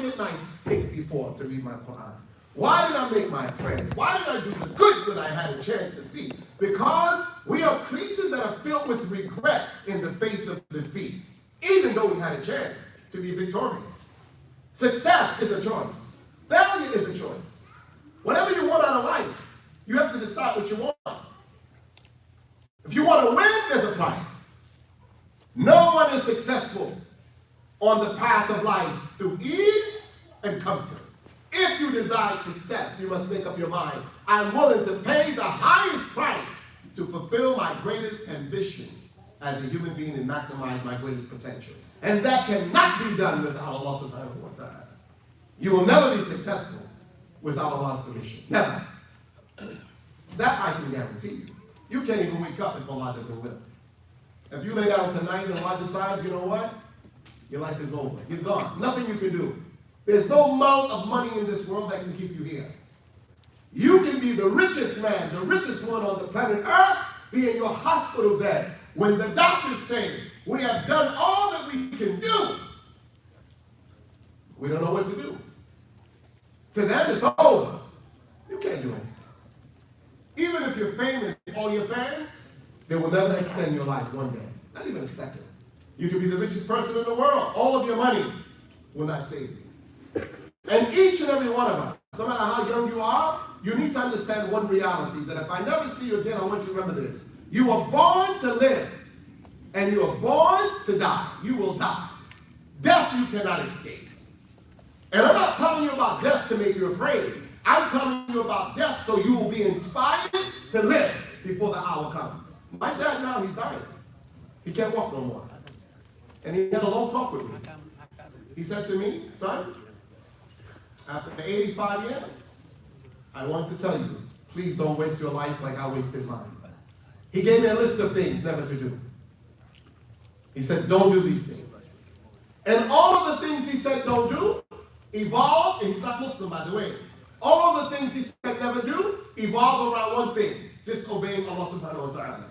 didn't I think before to read my Quran? Why did I make my prayers? Why did I do the good when I had a chance to see? Because we are creatures that are filled with regret in the face of defeat, even though we had a chance to be victorious. Success is a choice. Failure is a choice. Whatever you want out of life, you have to decide what you want. If you want to win, there's a price. No one is successful on the path of life through ease and comfort. If you desire success, you must make up your mind. I'm willing to pay the highest price to fulfill my greatest ambition as a human being and maximize my greatest potential. And that cannot be done without Allah subhanahu wa ta'ala. You will never be successful without Allah's permission. Never. That I can guarantee you. You can't even wake up if Allah doesn't will. If you lay down tonight and Allah decides, you know what? Your life is over. You're gone. Nothing you can do. There's no amount of money in this world that can keep you here. You can be the richest man, the richest one on the planet Earth, be in your hospital bed. When the doctors say, we have done all that we can do, we don't know what to do. To them, it's over. You can't do anything. Even if you're famous, all your fans, they will never extend your life one day. Not even a second. You can be the richest person in the world. All of your money will not save you. And each and every one of us, no matter how young you are, you need to understand one reality, that if I never see you again, I want you to remember this. You were born to live, and you are born to die. You will die. Death you cannot escape. And I'm not telling you about death to make you afraid. I'm telling you about death so you will be inspired to live before the hour comes. My dad now, he's dying. He can't walk no more. And he had a long talk with me. He said to me, son, after 85 years, I want to tell you, please don't waste your life like I wasted mine. He gave me a list of things never to do. He said, don't do these things. And all of the things he said don't do, evolved, and he's not Muslim, by the way. All of the things he said never do, evolve around one thing, disobeying Allah subhanahu wa ta'ala.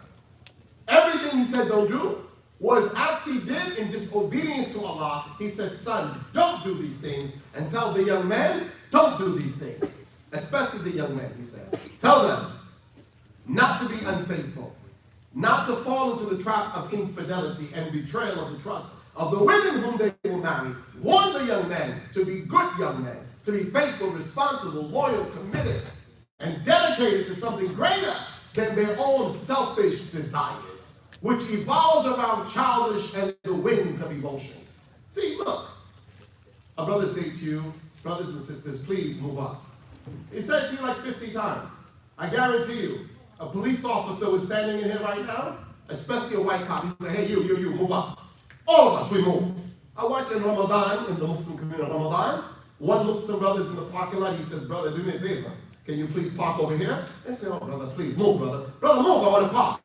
Everything he said don't do was acts he did in disobedience to Allah. He said, son, don't do these things, and tell the young man, don't do these things. Especially the young men, he said. Tell them not to be unfaithful, not to fall into the trap of infidelity and betrayal of the trust of the women whom they will marry. Warn the young men to be good young men, to be faithful, responsible, loyal, committed, and dedicated to something greater than their own selfish desires, which evolves around childish and the winds of emotions. See, look, a brother say to you, brothers and sisters, please move up. He said it to you like 50 times. I guarantee you, a police officer was standing in here right now, especially a white cop. He said, hey, you, move up. All of us, we move. I watch in Ramadan, in the Muslim community, Ramadan, one Muslim brother's in the parking lot. He says, brother, do me a favor. Can you please park over here? They say, oh, brother, please move, brother. Brother, move, I want to park.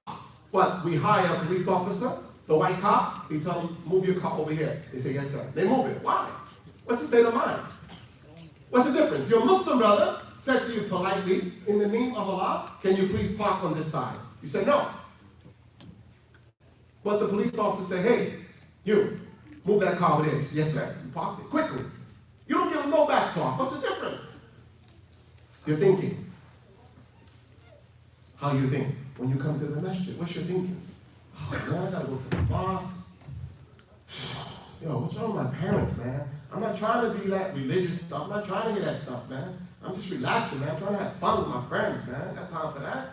But we hire a police officer, the white cop, he tell them, move your car over here. They say, yes, sir. They move it. Why? What's the state of mind? What's the difference? Your Muslim brother said to you politely, in the name of Allah, can you please park on this side? You said, no. But the police officer said, hey, you, move that car over there. You said, yes, sir. You parked it quickly. You don't give them no back talk. What's the difference? You're thinking. How you think? When you come to the masjid, what's your thinking? Oh, man, I gotta go to the boss. Yo, what's wrong with my parents, man? I'm not trying to be that religious stuff. I'm not trying to hear that stuff, man. I'm just relaxing, man. I'm trying to have fun with my friends, man. I got time for that.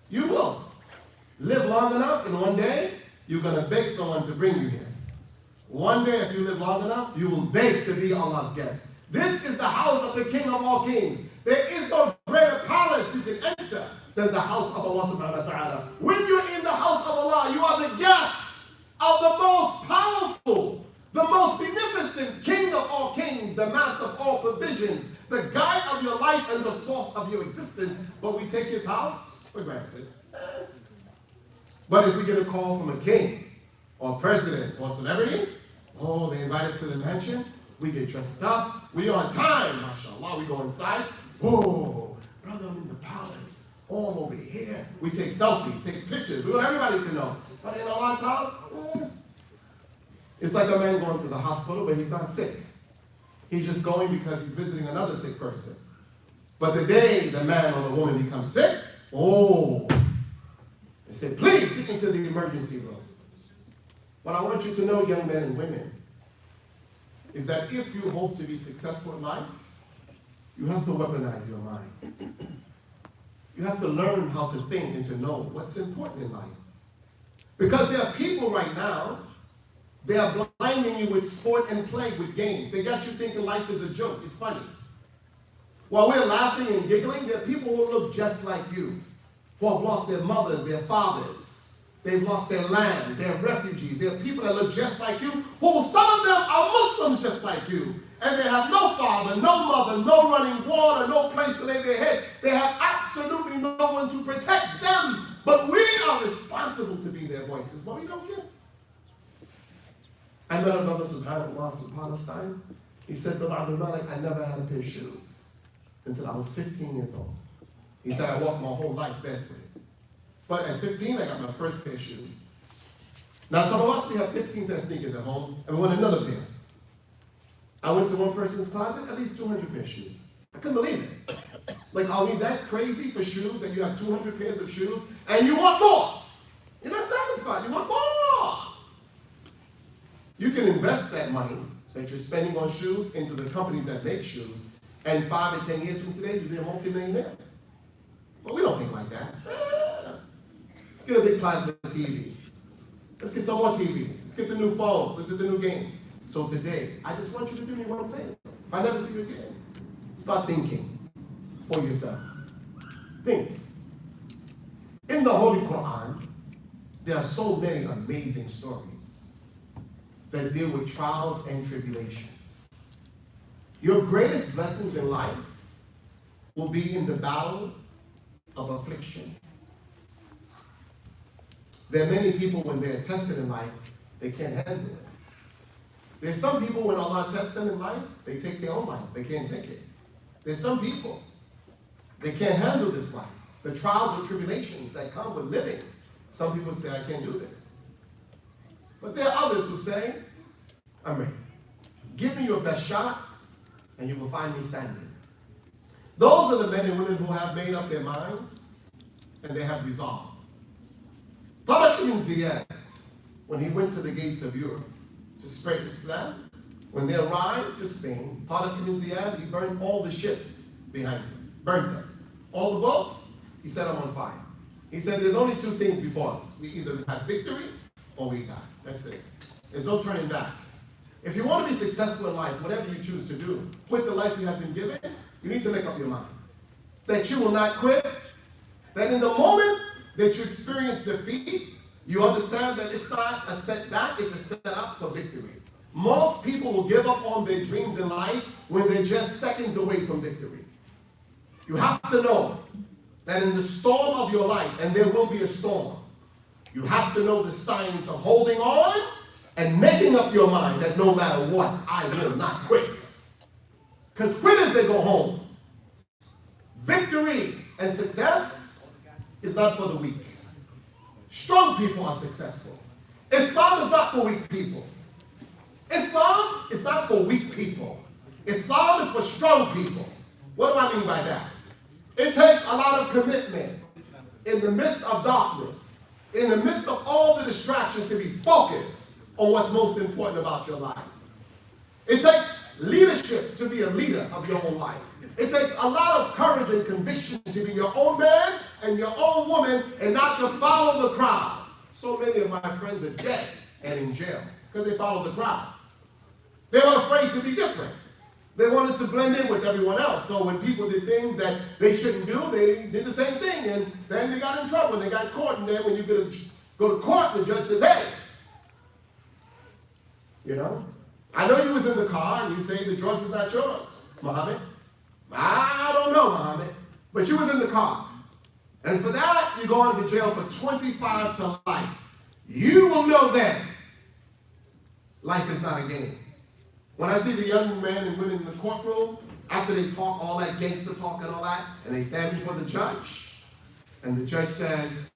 You will. Live long enough, and one day, you're going to beg someone to bring you here. One day, if you live long enough, you will beg to be Allah's guest. This is the house of the King of all kings. There is no greater palace you can enter than the house of Allah subhanahu wa ta'ala. When you're in the house of Allah, you are the guests of the most powerful, the most beneficent King of all kings, the master of all provisions, the guide of your life and the source of your existence. But we take his house for granted. But if we get a call from a king or president or celebrity, oh, they invite us to the mansion, we get dressed up, we on time, mashallah, we go inside, oh, brother, I'm in the palace, oh, I'm over here. We take selfies, take pictures, we want everybody to know. But in Allah's house, it's like a man going to the hospital, but he's not sick. He's just going because he's visiting another sick person. But the day the man or the woman becomes sick, they say, please take me to the emergency room. What I want you to know, young men and women, is that if you hope to be successful in life, you have to weaponize your mind. You have to learn how to think and to know what's important in life. Because there are people right now, they are blinding you with sport and play, with games. They got you thinking life is a joke. It's funny. While we're laughing and giggling, there are people who look just like you, who have lost their mothers, their fathers. They've lost their land. They're refugees. There are people that look just like you, who some of them are Muslims just like you. And they have no father, no mother, no running water, no place to lay their head. They have absolutely no one to protect them. But we are responsible to be their voices, but we don't care. I met a brother, subhanAllah, from Palestine. He said, Brother Abdul Malik, I never had a pair of shoes until I was 15 years old. He said, I walked my whole life barefooted. But at 15, I got my first pair of shoes. Now, some of us, we have 15 pair of sneakers at home, and we want another pair. I went to one person's closet, at least 200 pair of shoes. I couldn't believe it. Like, are we that crazy for shoes that you have 200 pairs of shoes, and you want more? You're not satisfied. You want more. You can invest that money that you're spending on shoes into the companies that make shoes, and 5 or 10 years from today, you'll be a multi-millionaire. But we don't think like that. Let's get a big plasma TV. Let's get some more TVs. Let's get the new phones. Let's get the new games. So today, I just want you to do me one favor. If I never see you again, start thinking for yourself. Think. In the Holy Quran, there are so many amazing stories that deal with trials and tribulations. Your greatest blessings in life will be in the battle of affliction. There are many people, when they're tested in life, they can't handle it. There's some people, when Allah tests them in life, they take their own life. They can't take it. There's some people, they can't handle this life. The trials and tribulations that come with living. Some people say, I can't do this. But there are others who say, I'm ready. Give me your best shot, and you will find me standing. Those are the men and women who have made up their minds, and they have resolved. Tariq ibn Ziyad, when he went to the gates of Europe to spread Islam, when they arrived to Spain, Tariq ibn Ziyad, he burned all the ships behind him, burned them. All the boats, he set them on fire. He said, there's only two things before us. We either have victory or we die. That's it. There's no turning back. If you want to be successful in life, whatever you choose to do, with the life you have been given, you need to make up your mind that you will not quit, that in the moment that you experience defeat, you understand that it's not a setback, it's a setup for victory. Most people will give up on their dreams in life when they're just seconds away from victory. You have to know that in the storm of your life, and there will be a storm, you have to know the signs of holding on and making up your mind that no matter what, I will not quit. Because quitters, they go home. Victory and success is not for the weak. Strong people are successful. Islam is not for weak people. Islam is not for weak people. Islam is for strong people. What do I mean by that? It takes a lot of commitment in the midst of darkness, in the midst of all the distractions, to be focused on what's most important about your life. It takes leadership to be a leader of your own life. It takes a lot of courage and conviction to be your own man and your own woman and not to follow the crowd. So many of my friends are dead and in jail because they followed the crowd. They were afraid to be different. They wanted to blend in with everyone else. So when people did things that they shouldn't do, they did the same thing. And then they got in trouble and they got caught. And then when you go to court, the judge says, hey, you know, I know you was in the car and you say the drugs is not yours, Muhammad. I don't know, Muhammad, but you was in the car. And for that, you're going to jail for 25 to life. You will know then life is not a game. When I see the young men and women in the courtroom, after they talk all that gangster talk and all that, and they stand before the judge, and the judge says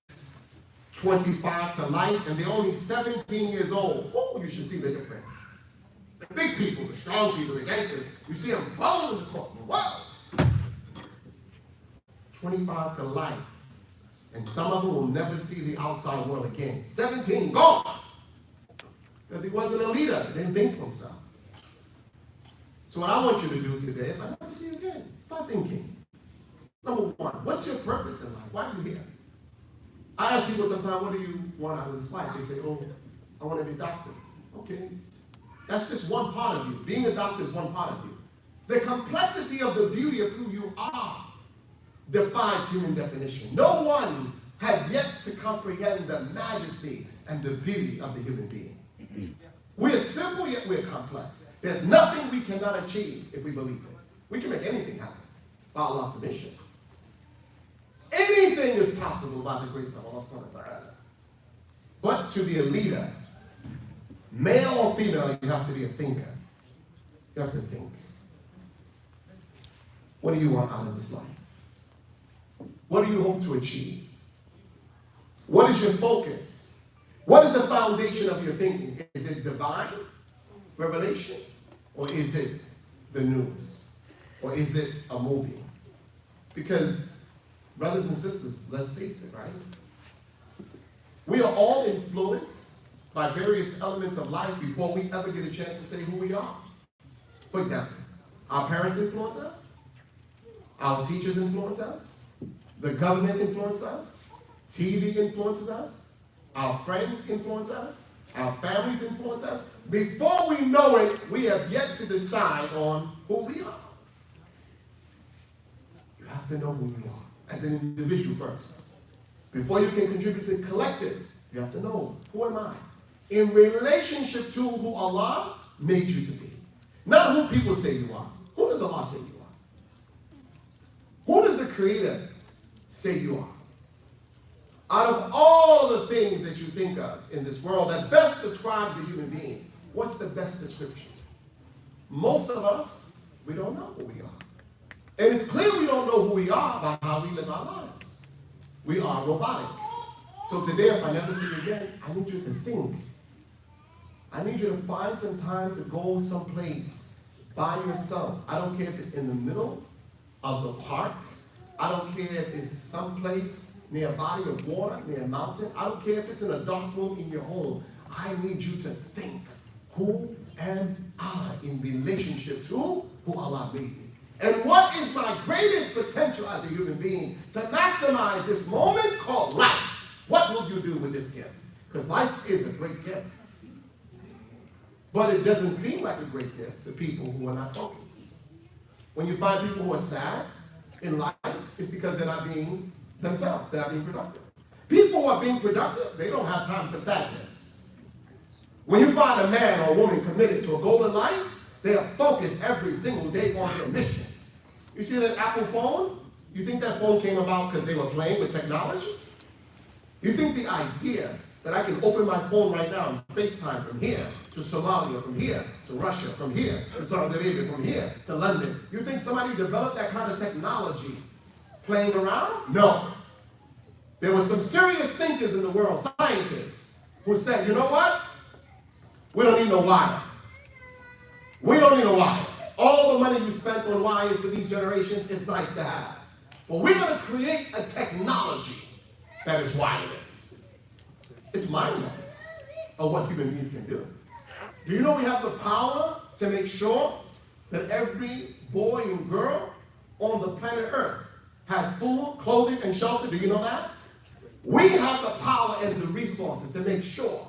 25 to life, and they're only 17 years old. Oh, you should see the difference. The big people, the strong people, the gangsters, you see them falling in the courtroom. Wow! 25 to life. And some of them will never see the outside world again. 17, gone! Because he wasn't a leader. He didn't think for himself. So what I want you to do today, if I never see you again, start thinking. Number one, what's your purpose in life? Why are you here? I ask people sometimes, what do you want out of this life? They say, oh, I want to be a doctor. Okay. That's just one part of you. Being a doctor is one part of you. The complexity of the beauty of who you are defies human definition. No one has yet to comprehend the majesty and the beauty of the human being. We're simple, yet we're complex. There's nothing we cannot achieve if we believe it. We can make anything happen by Allah's permission. Anything is possible by the grace of Allah. But to be a leader, male or female, you have to be a thinker. You have to think. What do you want out of this life? What do you hope to achieve? What is your focus? What is the foundation of your thinking? Is it divine revelation? Or is it the news? Or is it a movie? Because, brothers and sisters, let's face it, right? We are all influenced by various elements of life before we ever get a chance to say who we are. For example, our parents influence us. Our teachers influence us. The government influences us. TV influences us. Our friends influence us. Our families influence us. Before we know it, we have yet to decide on who we are. You have to know who you are as an individual first. Before you can contribute to the collective, you have to know, who am I? In relationship to who Allah made you to be. Not who people say you are. Who does Allah say you are? Who does the Creator say you are? Out of all the things that you think of in this world that best describes a human being, what's the best description? Most of us, we don't know who we are. And it's clear we don't know who we are by how we live our lives. We are robotic. So today, if I never see you again, I need you to think. I need you to find some time to go someplace by yourself. I don't care if it's in the middle of the park. I don't care if it's someplace near a body of water, near a mountain. I don't care if it's in a dark room in your home. I need you to think, who am I in relationship to who Allah made me? And what is my greatest potential as a human being to maximize this moment called life? What will you do with this gift? Because life is a great gift. But it doesn't seem like a great gift to people who are not focused. When you find people who are sad in life, it's because they're not being themselves. They're not being productive. People who are being productive, they don't have time for sadness. When you find a man or a woman committed to a goal in life, they are focused every single day on their mission. You see that Apple phone? You think that phone came about because they were playing with technology? You think the idea that I can open my phone right now and FaceTime from here to Somalia, from here to Russia, from here to Saudi Arabia, from here to London, you think somebody developed that kind of technology playing around? No. There were some serious thinkers in the world, scientists, who said, you know what? We don't need no wire. We don't need a wire. All the money you spent on wires for these generations is nice to have. But we're going to create a technology that is wireless. It's mind-blowing of what human beings can do. Do you know we have the power to make sure that every boy and girl on the planet Earth has food, clothing, and shelter? Do you know that? We have the power and the resources to make sure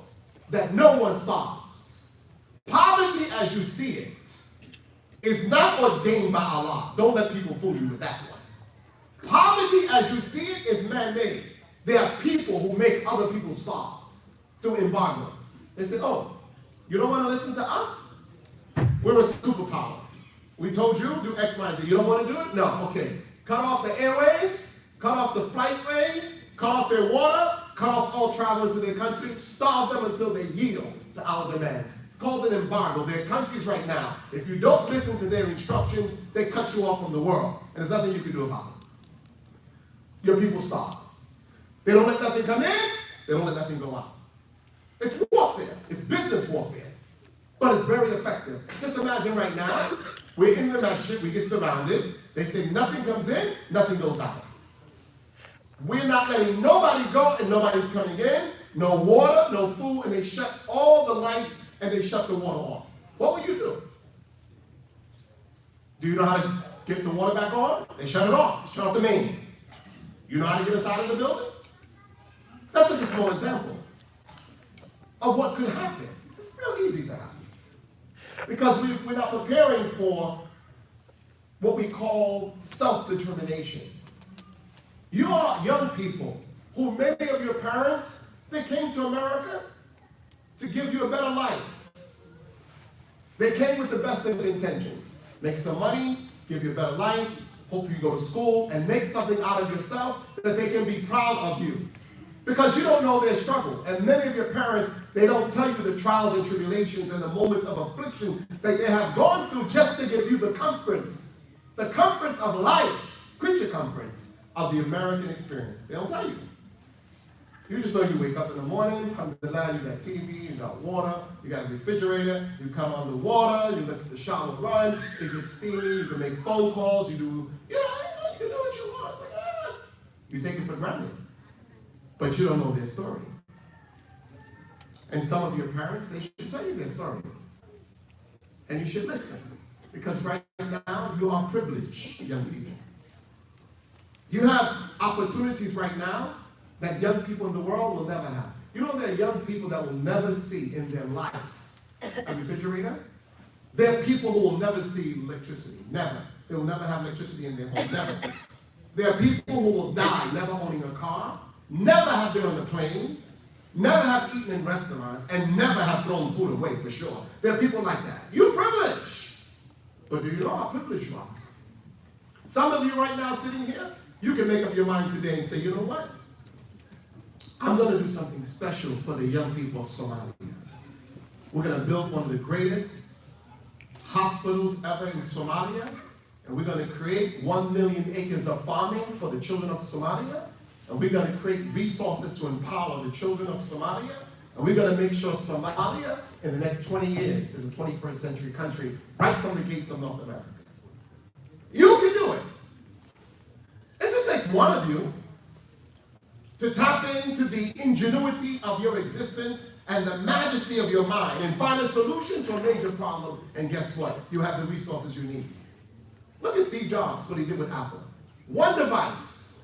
that no one starves. Poverty as you see it is not ordained by Allah. Don't let people fool you with that one. Poverty as you see it is man-made. There are people who make other people starve through embargoes. They say, oh, you don't want to listen to us? We're a superpower. We told you, do X, Y, Z. You don't want to do it? No, okay. Cut off the airwaves, cut off the flight ways, cut off their water, cut off all travel into their country, starve them until they yield to our demands. It's called an embargo. There are countries right now, if you don't listen to their instructions, they cut you off from the world. And there's nothing you can do about it. Your people starve. They don't let nothing come in, they don't let nothing go out. It's warfare. It's business warfare. But it's very effective. Just imagine right now, we're in the masjid, we get surrounded. They say nothing comes in, nothing goes out. We're not letting nobody go and nobody's coming in. No water, no food, and they shut all the lights and they shut the water off. What will you do? Do you know how to get the water back on? They shut it off. Shut off the main. You know how to get us out of the building? That's just a small example of what could happen. It's real easy to happen. Because we're not preparing for what we call self-determination. You are young people who many of your parents, they came to America to give you a better life. They came with the best of intentions. Make some money, give you a better life, hope you go to school, and make something out of yourself that they can be proud of you. Because you don't know their struggle. And many of your parents, they don't tell you the trials and tribulations and the moments of affliction that they have gone through just to give you the comforts of life, creature comforts of the American experience. They don't tell you. You just know you wake up in the morning, alhamdulillah, you got TV, you got water, you got a refrigerator, you come on the water, you let the shower run, it gets steamy, you can make phone calls, you do what you want. It's like, you take it for granted. But you don't know their story. And some of your parents, they should tell you their story. And you should listen. Because right now, you are privileged, young people. You have opportunities right now that young people in the world will never have. You know there are young people that will never see in their life a refrigerator? There are people who will never see electricity. Never. They will never have electricity in their home. Never. There are people who will die never owning a car, never have been on a plane, never have eaten in restaurants, and never have thrown food away for sure. There are people like that. You're privileged. But do you know how privileged you are? Some of you right now sitting here, you can make up your mind today and say, you know what? I'm going to do something special for the young people of Somalia. We're going to build one of the greatest hospitals ever in Somalia, and we're going to create 1 million acres of farming for the children of Somalia, and we're going to create resources to empower the children of Somalia, and we're going to make sure Somalia in the next 20 years is a 21st century country right from the gates of North America. You can do it. It just takes one of you to tap into the ingenuity of your existence and the majesty of your mind and find a solution to a major problem, and guess what? You have the resources you need. Look at Steve Jobs, what he did with Apple. One device.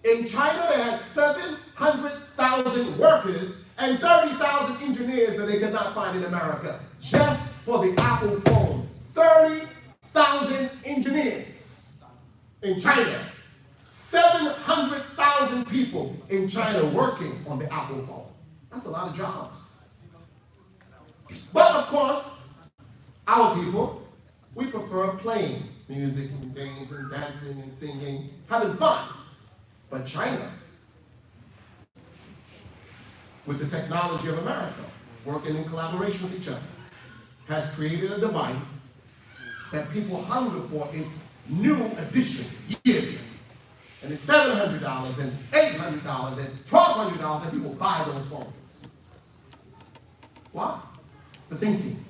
In China, they had 700,000 workers and 30,000 engineers that they could not find in America, just for the Apple phone. 30,000 engineers in China. 700,000 people in China working on the Apple phone. That's a lot of jobs. But of course, our people, we prefer playing music and games and dancing and singing, having fun. But China, with the technology of America, working in collaboration with each other, has created a device that people hunger for its new edition yearly. And it's $700 and $800 and $1,200, and people buy those phones. Why? The thinking.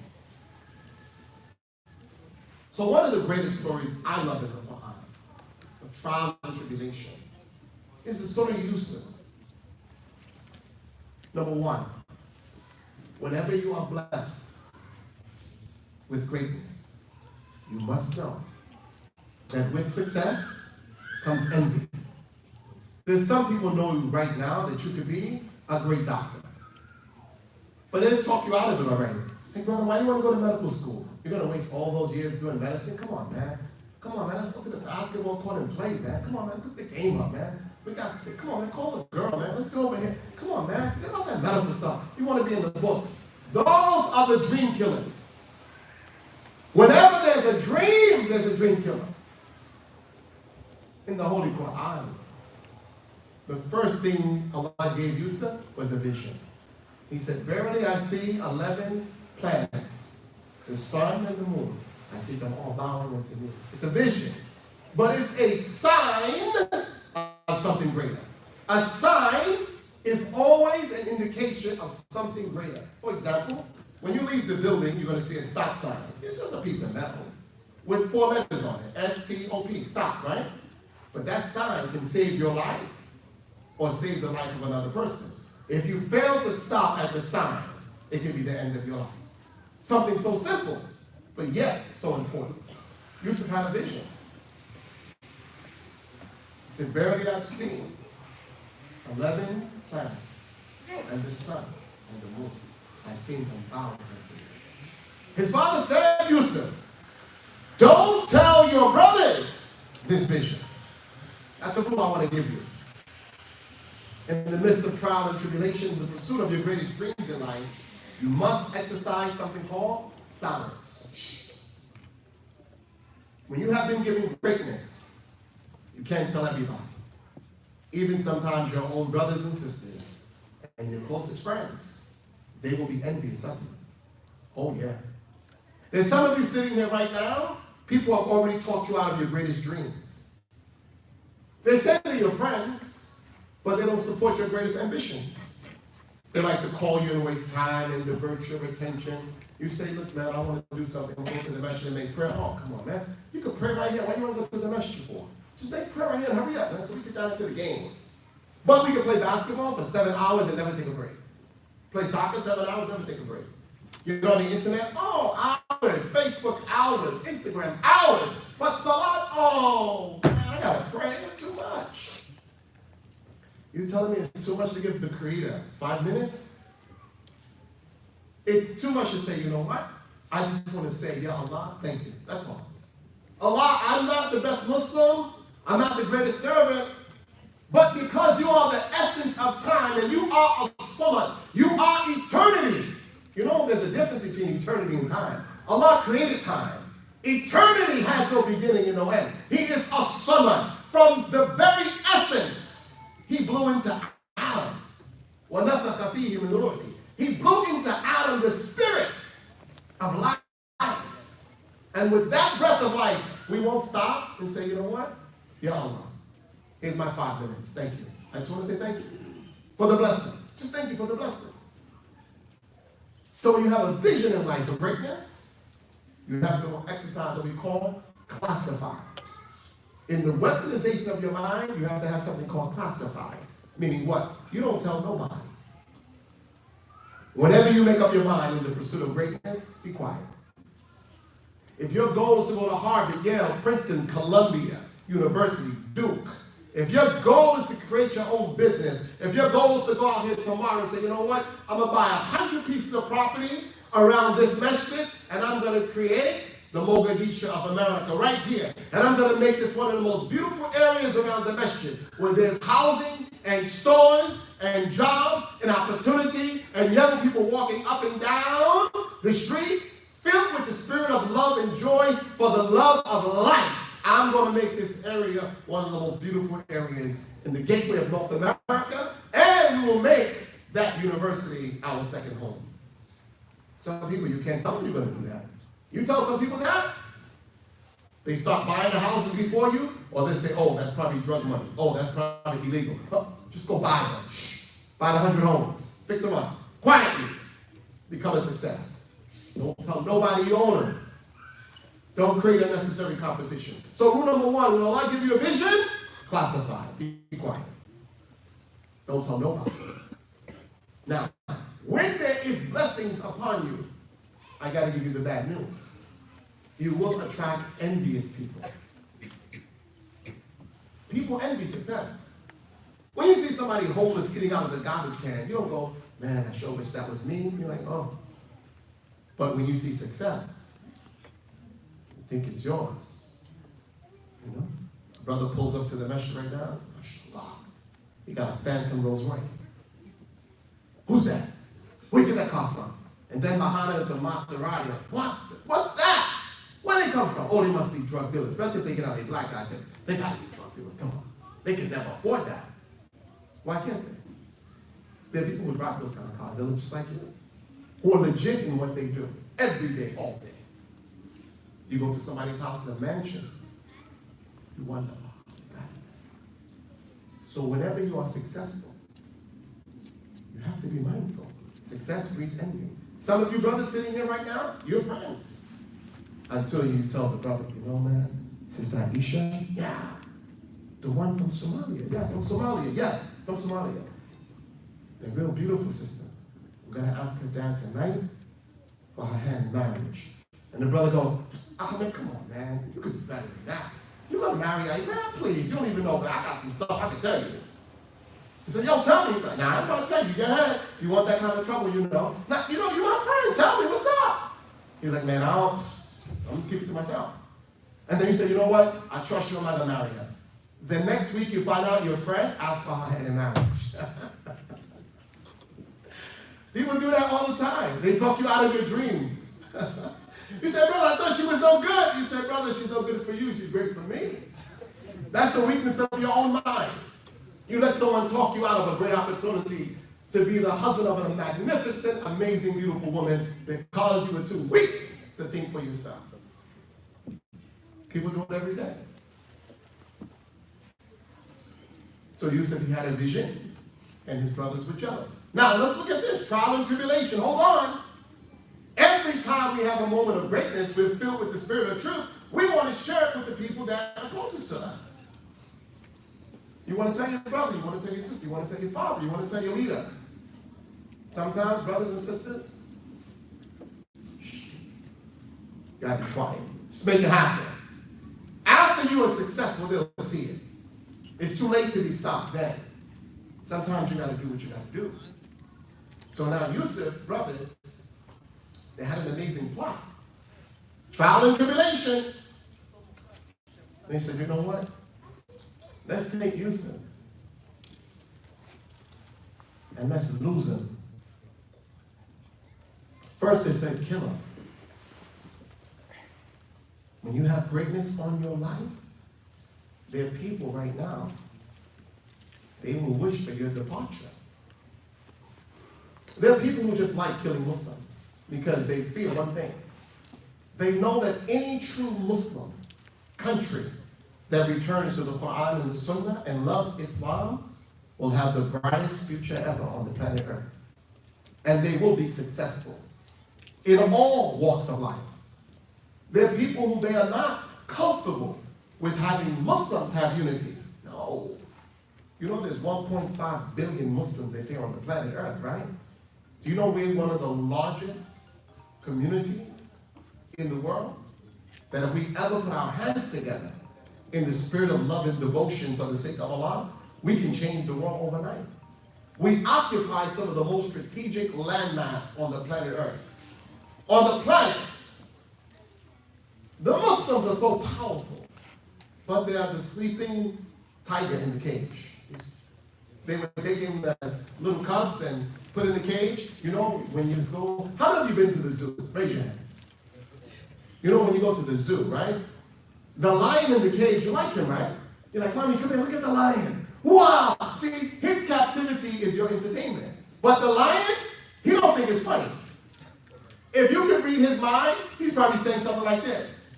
So one of the greatest stories I love in the Quran, of trial and tribulation, is the Surah Yusuf. Number one, whenever you are blessed with greatness, you must know that with success comes envy. There's some people know you right now that you could be a great doctor. But they'll talk you out of it already. Hey brother, why do you want to go to medical school? You're going to waste all those years doing medicine? Come on, man. Come on, man. Let's go to the basketball court and play, man. Come on, man. Put the game up, man. Come on, man. Call the girl, man. Let's go over here. Come on, man. Forget about that medical stuff. You want to be in the books. Those are the dream killers. Whenever there's a dream killer. In the Holy Quran, the first thing Allah gave Yusuf was a vision. He said, verily I see 11 planets, the sun and the moon. I see them all bowing unto me. It's a vision, but it's a sign of something greater. A sign is always an indication of something greater. For example, When you leave the building, you're going to see a stop sign. It's just a piece of metal with 4 letters on it. S-T-O-P, stop, right? But that sign can save your life or save the life of another person. If you fail to stop at the sign, it can be the end of your life. Something so simple, but yet so important. Yusuf had a vision. He said, verily I've seen 11 planets and the sun and the moon. I've seen them bow unto me. His father said, Yusuf, don't tell your brothers this vision. That's a rule I want to give you. In the midst of trial and tribulation, the pursuit of your greatest dreams in life, you must exercise something called silence. Shh. When you have been given greatness, you can't tell everybody. Even sometimes your own brothers and sisters and your closest friends, they will be envious of you. Oh yeah. There's some of you sitting here right now, people have already talked you out of your greatest dreams. They say they're your friends, but they don't support your greatest ambitions. They like to call you and waste time and divert your attention. You say, look, man, I want to do something. I'm going to the masjid and make prayer. Oh, come on, man. You can pray right here. Why do you want to go to the masjid for? Just make prayer right here and hurry up, man, so we get down to the game. But we can play basketball for 7 hours and never take a break. Play soccer 7 hours, never take a break. You go on the internet, oh, hours. Facebook, hours. Instagram, hours. But salat, oh, man, I got to pray. That's too much. You're telling me it's too much to give the Creator 5 minutes? It's too much to say, you know what? I just want to say, Ya Allah, thank you. That's all. Allah, I'm not the best Muslim. I'm not the greatest servant. But because you are the essence of time and you are a Samad, you are eternity. You know, there's a difference between eternity and time. Allah created time. Eternity has no beginning and no end. He is a Samad. From the very essence, He blew into Adam. وَنَفَخَ فِيهِ مِنْ رُوحِهِ. He blew into Adam the spirit of life. And with that breath of life, we won't stop and say, you know what? Ya Allah, here's my 5 minutes. Thank you. I just want to say thank you for the blessing. Just thank you for the blessing. So when you have a vision in life of greatness, you have to exercise what we call classify. In the weaponization of your mind, you have to have something called classify. Meaning what? You don't tell nobody. Whenever you make up your mind in the pursuit of greatness, be quiet. If your goal is to go to Harvard, Yale, Princeton, Columbia, University, Duke, if your goal is to create your own business, if your goal is to go out here tomorrow and say, you know what, I'm going to buy 100 pieces of property around this masjid, and I'm going to create the Mogadishu of America right here. And I'm going to make this one of the most beautiful areas around the masjid, where there's housing and stores and jobs and opportunity and young people walking up and down the street filled with the spirit of love and joy for the love of life. I'm going to make this area one of the most beautiful areas in the gateway of North America, and we will make that university our second home. Some people, you can't tell them you're going to do that. You tell some people that, they start buying the houses before you, or they say, oh, that's probably drug money. Oh, that's probably illegal. Oh, just go buy them. Shh. Buy the 100 homes. Fix them up. Quietly. Become a success. Don't tell nobody you own them. Don't create unnecessary competition. So rule number 1, when Allah give you a vision, classify. Be quiet. Don't tell nobody. Now, when there is blessings upon you, I got to give you the bad news. You will attract envious people. People envy success. When you see somebody homeless getting out of the garbage can, you don't go, man, I sure wish that was me. You're like, oh. But when you see success, you think it's yours. You know? A brother pulls up to the masjid right now. MashaAllah. He got a phantom Rolls Royce. Who's that? Where'd you get that car from? And then behind it, it's a Maserati. Like, what? What's that? Where they come from? Oh, they must be drug dealers. Especially if they get out, they black guys say, they gotta be drug dealers. Come on. They can never afford that. Why can't they? There are people who drive those kind of cars. They look just like you. Who are legit in what they do. Every day, all day. You go to somebody's house in a mansion. You wonder, oh, God. So whenever you are successful, you have to be mindful. Success breeds envy. Some of you brothers sitting here right now, you're friends. Until you tell the brother, you know, man, Sister Aisha, yeah. The one from Somalia, yeah, from Somalia, yes, from Somalia. The real beautiful sister. I'm going to ask her dad tonight for her hand in marriage. And the brother go, oh man, come on, man. You could do better than that. You're going to marry her, man, please. You don't even know, man. I got some stuff I can tell you. He said, yo, tell me. Nah, I'm going to tell you. Go ahead. If you want that kind of trouble, you know. Now, you know, you're my friend. Tell me, what's up? He's like, man, I'm just keep it to myself. And then he said, you know what? I trust you. I'm not going to marry her. The next week you find out your friend asked for her hand in marriage. People do that all the time. They talk you out of your dreams. You said, brother, I thought she was no good. You said, brother, she's no good for you. She's great for me. That's the weakness of your own mind. You let someone talk you out of a great opportunity to be the husband of a magnificent, amazing, beautiful woman because you were too weak to think for yourself. People do it every day. So Yusuf, he had a vision, and his brothers were jealous. Now, let's look at this. Trial and tribulation. Hold on. Every time we have a moment of greatness, we're filled with the spirit of truth. We want to share it with the people that are closest to us. You want to tell your brother, you want to tell your sister, you want to tell your father, you want to tell your leader. Sometimes, brothers and sisters, shh, you got to be quiet. Just make it happen. After you are successful, they'll see it. It's too late to be stopped then. Sometimes you got to do what you got to do. So now Yusuf, brothers, they had an amazing plot. Trial and tribulation. They said, you know what? Let's take Yusuf and let's lose him. First they said, kill him. When you have greatness on your life, there are people right now, they will wish for your departure. There are people who just like killing Muslims because they fear one thing. They know that any true Muslim country that returns to the Quran and the Sunnah and loves Islam will have the brightest future ever on the planet Earth. And they will be successful in all walks of life. There are people who they are not comfortable with having Muslims have unity. No. You know there's 1.5 billion Muslims, they say, on the planet Earth, right? Do you know we're one of the largest communities in the world? That if we ever put our hands together in the spirit of love and devotion for the sake of Allah, we can change the world overnight. We occupy some of the most strategic landmass on the planet Earth. On the planet, the Muslims are so powerful, but they are the sleeping tiger in the cage. They were taken as little cubs and put in the cage. You know, when you go, how many of you been to the zoo? Raise your hand. You know when you go to the zoo, right? The lion in the cage, you like him, right? You're like, mommy, come here, look at the lion. Wow! See, his captivity is your entertainment. But the lion, he don't think it's funny. If you can read his mind, he's probably saying something like this.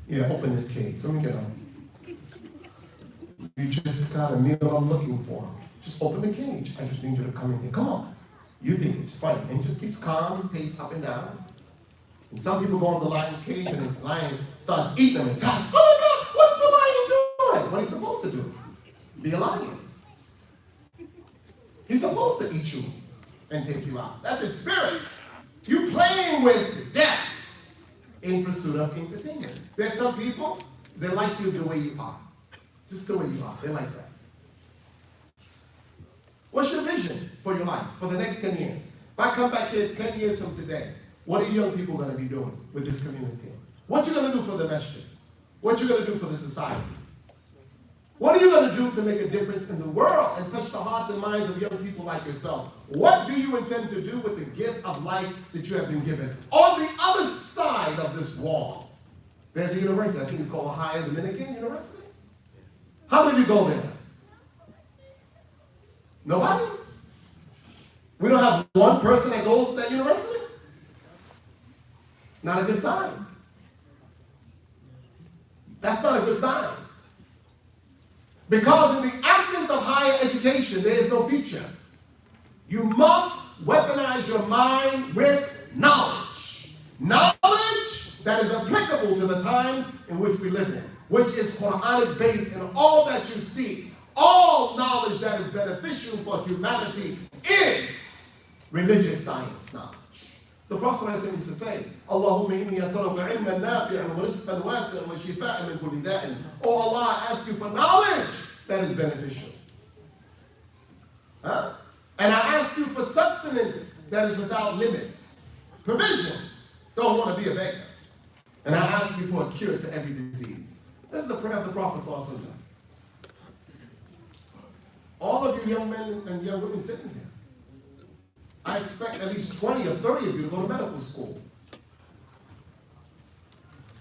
Yeah, open this cage. Let me get him. You just got a meal I'm looking for. Just open the cage. I just need you to come in here. Come on. You think it's funny. And he just keeps calm, pace up and down. And some people go in the lion's cage and the lion starts eating them and talking. Oh my God, what is the lion doing? What he's supposed to do? Be a lion. He's supposed to eat you and take you out. That's his spirit. You playing with death in pursuit of entertainment. There's some people, they like you the way you are. Just the way you are. They like that. What's your vision for your life for the next 10 years? If I come back here 10 years from today, what are young people going to be doing with this community? What you going to do for the masjid? What you going to do for the society? What are you going to do to make a difference in the world and touch the hearts and minds of young people like yourself? What do you intend to do with the gift of life that you have been given? On the other side of this wall, there's a university. I think it's called Ohio Dominican University. How many of you go there? Nobody? We don't have one person that goes to that university? Not a good sign. That's not a good sign. Because in the absence of higher education, there is no future. You must weaponize your mind with knowledge. Knowledge that is applicable to the times in which we live in, which is Quranic based, and all that you see, all knowledge that is beneficial for humanity is religious science knowledge. The Prophet used to say, Allahumma inni as'aluka ilman nafi'an wa rizqan wasi'an wa shifa'an min kulli da'in. Oh Allah, I ask you for knowledge that is beneficial. Huh? And I ask you for sustenance that is without limits. Provisions. Don't want to be a beggar. And I ask you for a cure to every disease. This is the prayer of the Prophet ﷺ. All of you young men and young women sitting here, I expect at least 20 or 30 of you to go to medical school.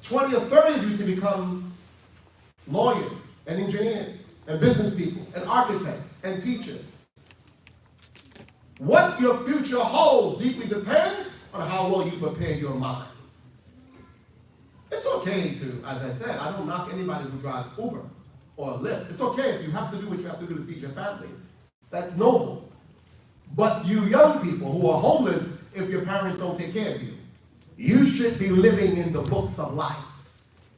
20 or 30 of you to become lawyers and engineers and business people and architects and teachers. What your future holds deeply depends on how well you prepare your mind. It's okay to, as I said, I don't knock anybody who drives Uber or Lyft. It's okay if you have to do what you have to do to feed your family. That's noble. But you young people who are homeless, if your parents don't take care of you, you should be living in the books of life.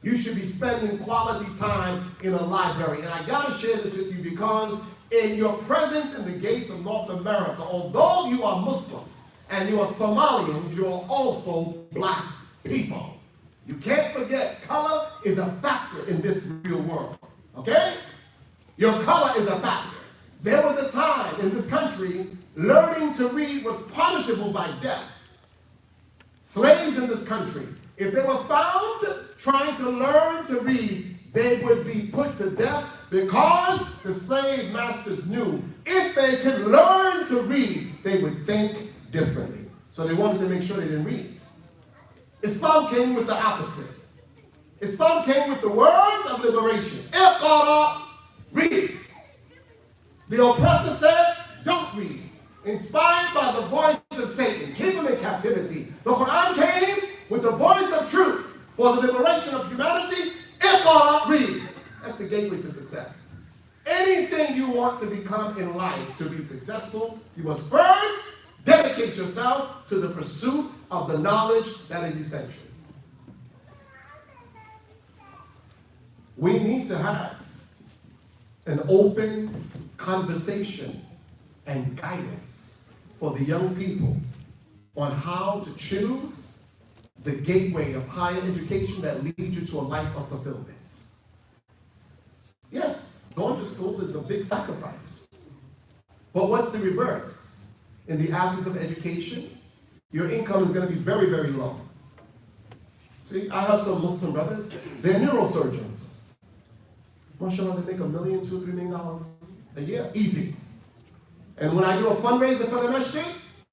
You should be spending quality time in a library. And I gotta share this with you because in your presence in the gates of North America, although you are Muslims and you are Somalians, you are also black people. You can't forget, color is a factor in this real world, okay? Your color is a factor. There was a time in this country, learning to read was punishable by death. Slaves in this country, if they were found trying to learn to read, they would be put to death because the slave masters knew if they could learn to read, they would think differently. So they wanted to make sure they didn't read. Islam came with the opposite. Islam came with the words of liberation. Iqra, read. The oppressor said, don't read. Inspired by the voice of Satan, keep him in captivity. The Quran came with the voice of truth for the liberation of humanity. Iqra, read. That's the gateway to success. Anything you want to become in life to be successful, you must first dedicate yourself to the pursuit of the knowledge that is essential. We need to have an open conversation and guidance for the young people on how to choose the gateway of higher education that leads you to a life of fulfillment. Yes, going to school is a big sacrifice. But what's the reverse? In the absence of education, your income is going to be very, very low. See, I have some Muslim brothers, they're neurosurgeons. MashaAllah, they make $1 million, $2, $3 million a year, easy. And when I do a fundraiser for the masjid,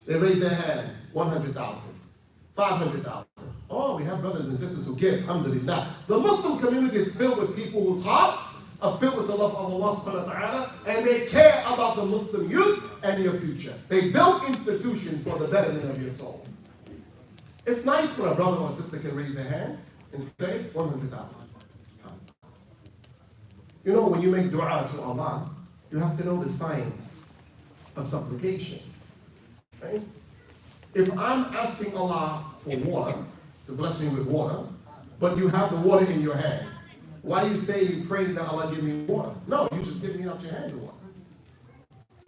they raise their hand, 100,000, 500,000. Oh, we have brothers and sisters who give, alhamdulillah. The Muslim community is filled with people whose hearts are filled with the love of Allah subhanahu wa ta'ala, and they care about the Muslim youth and your future. They built institutions for the betterment of your soul. It's nice when a brother or sister can raise their hand and say 100,000. You know, when you make dua to Allah, you have to know the science of supplication. Right? If I'm asking Allah for water, to bless me with water, but you have the water in your hand, why you say you praying that Allah give me water? No, you just give me out your hand the water.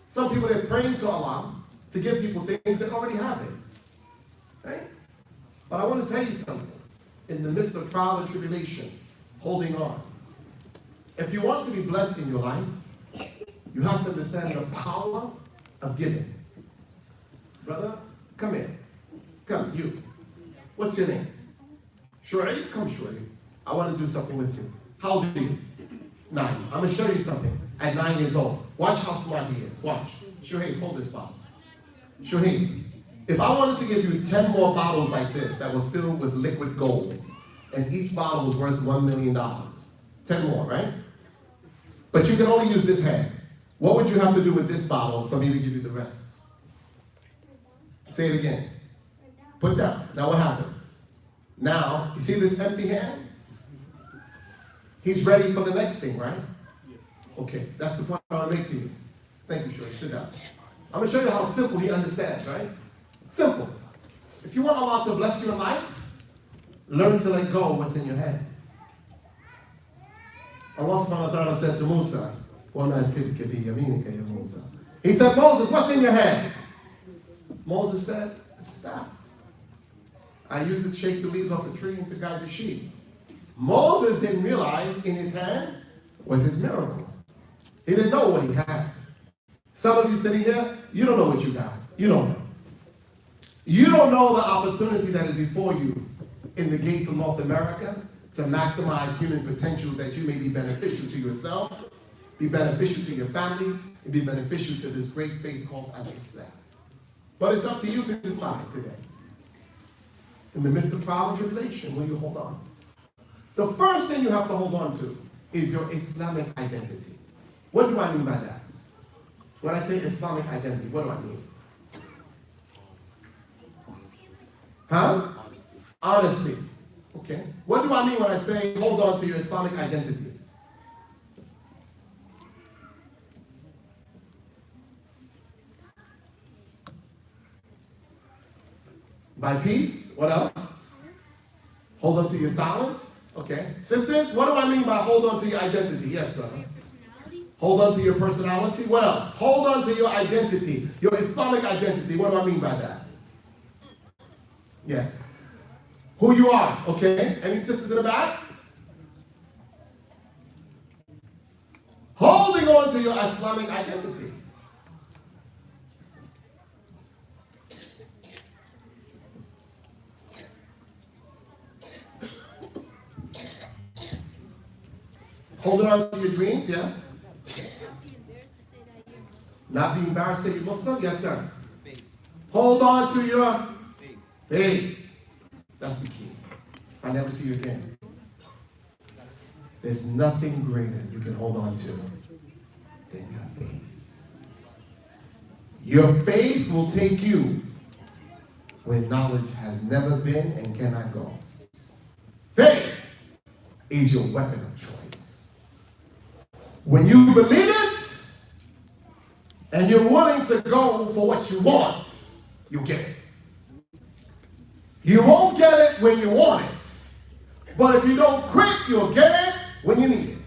Some people, they're praying to Allah to give people things that already have it. Right? But I want to tell you something. In the midst of trial and tribulation, holding on. If you want to be blessed in your life, you have to understand the power of giving. Brother, come here. Come, you. What's your name? Shu'aib? Come, Shu'aib. I want to do something with you. How old are you? 9. I'm going to show you something. At 9 years old. Watch how smart he is. Watch. Shu'aib, hold this bottle. Shu'aib, if I wanted to give you 10 more bottles like this that were filled with liquid gold, and each bottle was worth $1 million. 10 more, right? But you can only use this hand. What would you have to do with this bottle for me to give you the rest? Say it again. Put down. Now what happens? Now, you see this empty hand? He's ready for the next thing, right? Okay, that's the point I want to make to you. Thank you, Shirley. Sit down. I'm going to show you how simple he understands, right? Simple. If you want Allah to bless you in life, learn to let go of what's in your head. Allah subhanahu wa ta'ala said to Musa, وَمَا تِلْكَ بِيَمِينِكَ يَا Musa. He said, Moses, what's in your head? Moses said, stop. I used to shake the leaves off the tree and to guide the sheep. Moses didn't realize in his hand was his miracle. He didn't know what he had. Some of you sitting here, you don't know what you got. You don't know. You don't know the opportunity that is before you in the gates of North America to maximize human potential, that you may be beneficial to yourself, be beneficial to your family, and be beneficial to this great faith called Al-Islam. But it's up to you to decide today. In the midst of trial and tribulation, will you hold on? The first thing you have to hold on to is your Islamic identity. What do I mean by that? When I say Islamic identity, what do I mean? Huh? Honesty. Okay. What do I mean when I say hold on to your Islamic identity? By peace. What else? Hold on to your silence. Okay. Sisters, what do I mean by hold on to your identity? Yes, brother. Hold on to your personality. What else? Hold on to your identity, your Islamic identity. What do I mean by that? Yes. Who you are. Okay. Any sisters in the back? Holding on to your Islamic identity. Holding on to your dreams, yes. Not be embarrassed to say you're Muslim, yes, sir. Hold on to your faith. That's the key. I never see you again. There's nothing greater you can hold on to than your faith. Your faith will take you where knowledge has never been and cannot go. Faith is your weapon of choice. When you believe it and you're willing to go for what you want, you get it. You won't get it when you want it, but if you don't quit, you'll get it when you need it.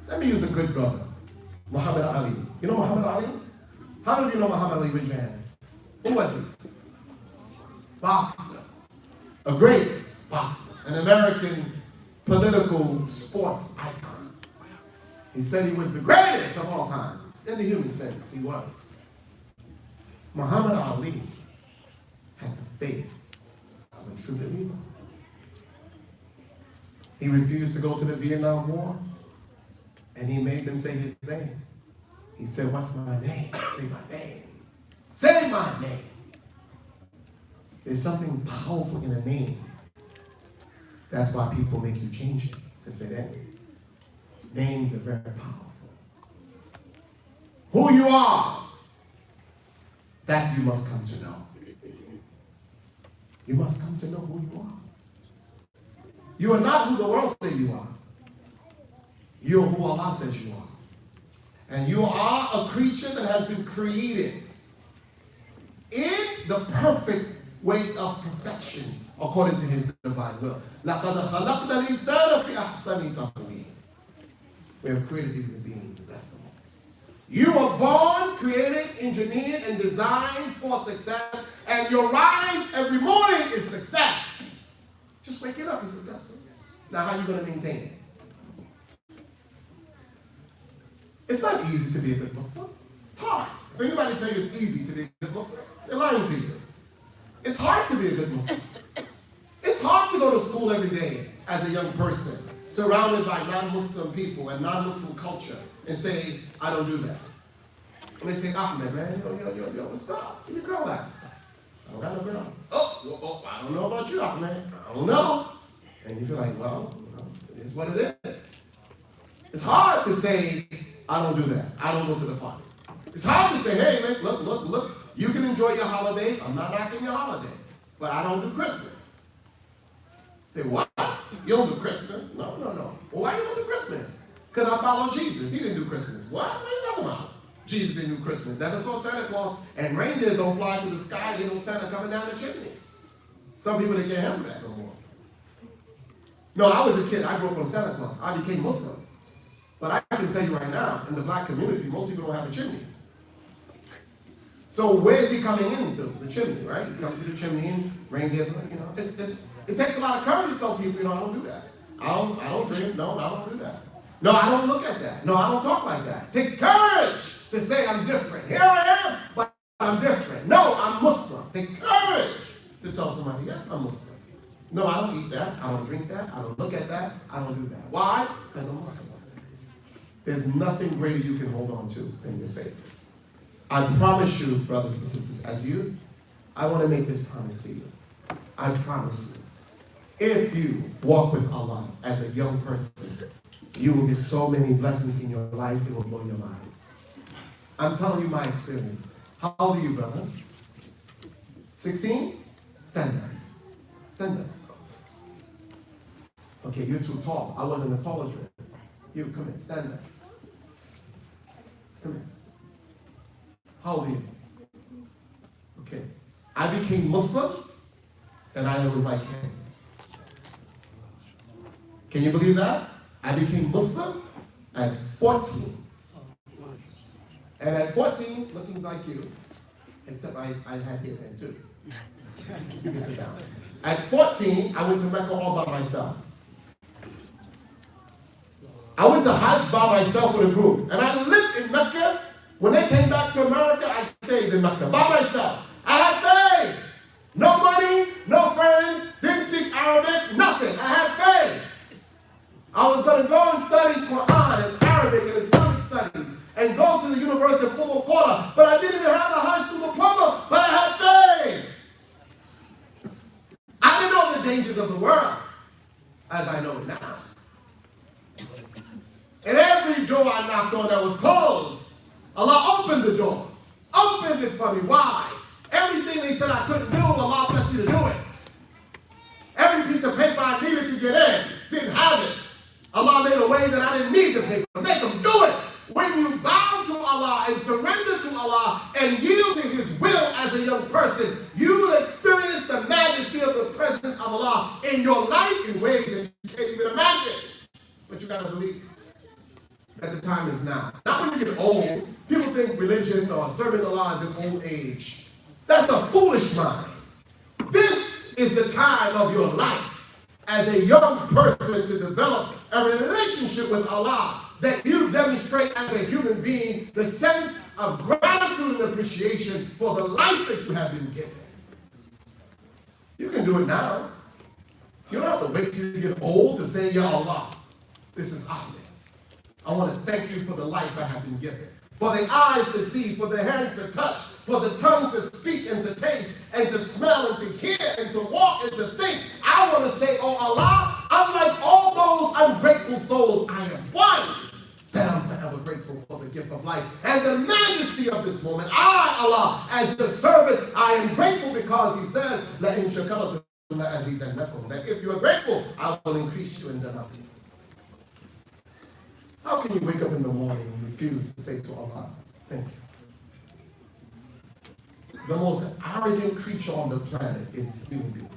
Let me use a good brother, Muhammad Ali. You know Muhammad Ali? How many of you know Muhammad Ali? Raise your hand. Who was he? Boxer. A great boxer. An American political sports icon. He said he was the greatest of all time. In the human sense, he was. Muhammad Ali had the faith of a true believer. He refused to go to the Vietnam War, and he made them say his name. He said, what's my name? Say my name. Say my name. There's something powerful in a name. That's why people make you change it to fit in. Names are very powerful. Who you are, that you must come to know. You must come to know who you are. You are not who the world says you are. You are who Allah says you are. And you are a creature that has been created in the perfect way of perfection according to His divine will. لَقَدْ خَلَقْنَا الْإِنسَانَ فِي أَحْسَنِ تَقْوِيمٍ. We have created human beings the best of us. You were born, created, engineered, and designed for success, and your rise every morning is success. Just waking up, you're successful. Now, how are you going to maintain it? It's not easy to be a good Muslim. It's hard. If anybody tell you it's easy to be a good Muslim, they're lying to you. It's hard to be a good Muslim. It's hard to go to school every day as a young person, surrounded by non-Muslim people and non-Muslim culture, and say, I don't do that. And they say, Ahmed, man, yo, what's up? Where your girl at? I don't got no girl. Oh, I don't know about you, Ahmed. I don't know. And you feel like, well, it is what it is. It's hard to say, I don't do that. I don't go to the party. It's hard to say, hey, man, look. You can enjoy your holiday. I'm not knocking your holiday. But I don't do Christmas. Say, what? You don't do Christmas? No. Well, why you don't do Christmas? Because I follow Jesus. He didn't do Christmas. What are you talking about? Jesus didn't do Christmas. Never saw Santa Claus. And reindeers don't fly through the sky. Ain't no Santa coming down the chimney. Some people, they can't handle that no more. No, I was a kid. I grew up on Santa Claus. I became Muslim. But I can tell you right now, in the black community, most people don't have a chimney. So where is he coming in through? The chimney, right? You come through the chimney and reindeers, it takes a lot of courage to tell people, I don't do that. I don't drink. No, I don't do that. No, I don't look at that. No, I don't talk like that. It takes courage to say I'm different. Here I am, but I'm different. No, I'm Muslim. It takes courage to tell somebody, yes, I'm Muslim. No, I don't eat that. I don't drink that. I don't look at that. I don't do that. Why? Because I'm Muslim. There's nothing greater you can hold on to than your faith. I promise you, brothers and sisters, as youth, I want to make this promise to you. I promise you, if you walk with Allah as a young person, you will get so many blessings in your life, it will blow your mind. I'm telling you my experience. How old are you, brother? 16? Stand there. Stand there. Okay, you're too tall. I wasn't as tall as you. You, come here, stand there. Come here. How old are you? Okay. I became Muslim, and I was like him. Can you believe that? I became Muslim at 14. And at 14, looking like you, except I had hair then too. You can sit down. At 14, I went to Mecca all by myself. I went to Hajj by myself with a group. And I lived in Mecca. When they came back to America, I stayed in Mecca by myself. I had faith. No money, no friends, didn't speak Arabic, nothing. I had faith. I was going to go and study Quran and Arabic and Islamic studies and go to the University of Qura, but I didn't even have a high school diploma, but I had faith. I didn't know the dangers of the world as I know it now. And every door I knocked on that was closed, Allah opened the door. Opened it for me. Why? Everything they said I couldn't do, Allah blessed me to do it. Every piece of paper I needed to get in, didn't have it. Allah made a way that I didn't need the paper. Make them do it. When you bow to Allah and surrender to Allah and yield to His will as a young person, you will experience the majesty of the presence of Allah in your life in ways that you can't even imagine. But you got to believe that the time is now. Not when you get old. People think religion or serving Allah is an old age. That's a foolish mind. This is the time of your life as a young person to develop a relationship with Allah that you demonstrate as a human being the sense of gratitude and appreciation for the life that you have been given. You can do it now. You don't have to wait till you get old to say, Ya Allah, this is Ahmed. I want to thank you for the life I have been given. For the eyes to see, for the hands to touch, for the tongue to speak and to taste and to smell and to hear and to walk and to think. I want to say, oh Allah, unlike all those ungrateful souls, I am one that I'm forever grateful for the gift of life and the majesty of this moment. I, Allah, as your servant, I am grateful because He says, لَإِن شَكَرْتُمْ لَأَزِيدَنَّكُمْ, that if you are grateful, I will increase you in the mountain. How can you wake up in the morning and refuse to say to Allah, thank you? The most arrogant creature on the planet is the human being.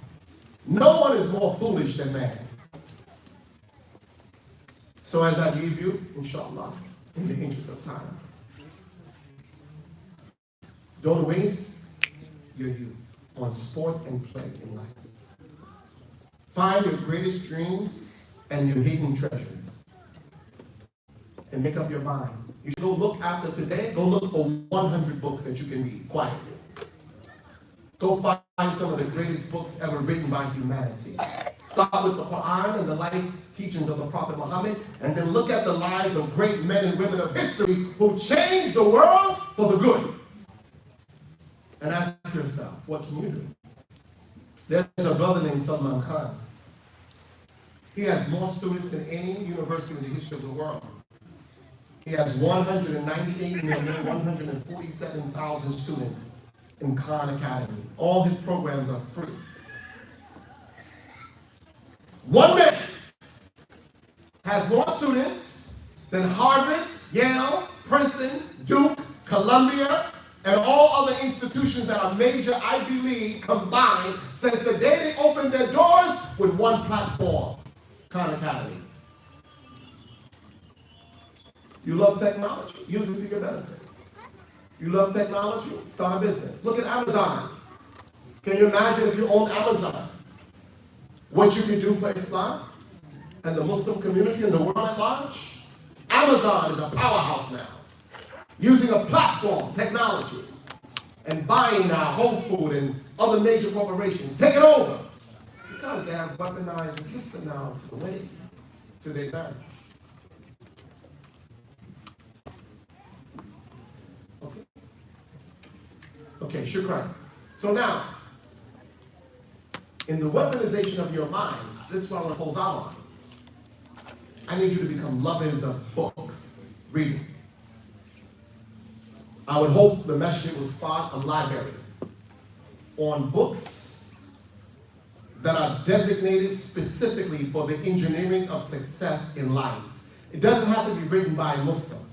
No one is more foolish than man. So as I leave you, inshallah, in the interest of time, don't waste your youth on sport and play in life. Find your greatest dreams and your hidden treasures. And make up your mind. You should go look after today, go look for 100 books that you can read quietly. Go find some of the greatest books ever written by humanity. Start with the Quran and the life teachings of the Prophet Muhammad, and then look at the lives of great men and women of history who changed the world for the good. And ask yourself, what can you do? There's a brother named Salman Khan. He has more students than any university in the history of the world. He has 198,147,000 students in Khan Academy. All his programs are free. One man has more students than Harvard, Yale, Princeton, Duke, Columbia, and all other institutions that are major Ivy League combined since the day they opened their doors with one platform, Khan Academy. You love technology? Use it to your benefit. You love technology? Start a business. Look at Amazon. Can you imagine if you owned Amazon? What you could do for Islam and the Muslim community and the world at large? Amazon is a powerhouse now, using a platform, technology, and buying now Whole Food and other major corporations, taking over, because they have weaponized the system now to the way, to their advantage. Okay, shukran. So now, in the weaponization of your mind, this is what I want to close out on. I need you to become lovers of books, reading. I would hope the masjid will start a library on books that are designated specifically for the engineering of success in life. It doesn't have to be written by Muslims.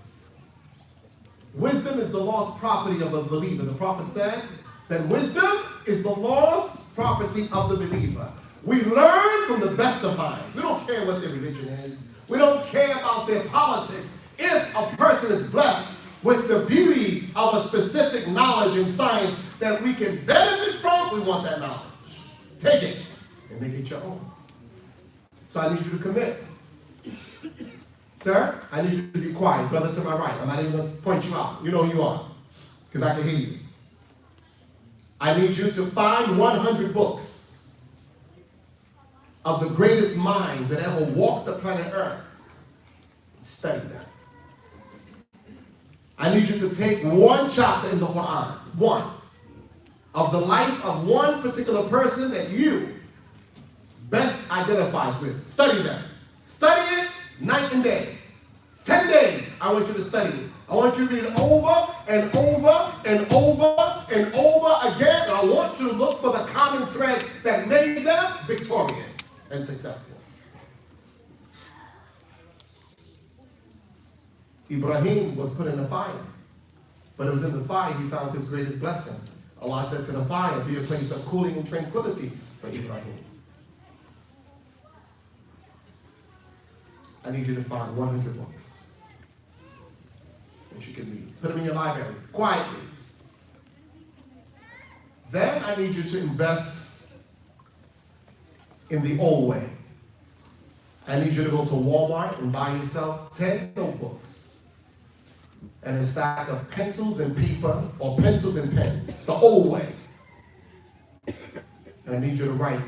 Wisdom is the lost property of a believer. The Prophet said that wisdom is the lost property of the believer. We learn from the best of minds. We don't care what their religion is. We don't care about their politics. If a person is blessed with the beauty of a specific knowledge in science that we can benefit from, we want that knowledge. Take it and make it your own. So I need you to commit. Sir, I need you to be quiet. Brother to my right. I'm not even going to point you out. You know who you are, because I can hear you. I need you to find 100 books of the greatest minds that ever walked the planet Earth. Study them. I need you to take one chapter in the Quran, one, of the life of one particular person that you best identifies with. Study them. Study it night and day. 10 days, I want you to study it. I want you to read it over and over and over and over again. And I want you to look for the common thread that made them victorious and successful. Ibrahim was put in the fire, but it was in the fire he found his greatest blessing. Allah said to the fire, be a place of cooling and tranquility for Ibrahim. I need you to find 100 books that you can read. Put them in your library, quietly. Then I need you to invest in the old way. I need you to go to Walmart and buy yourself 10 notebooks and a stack of pencils and paper, or pencils and pens, the old way. And I need you to write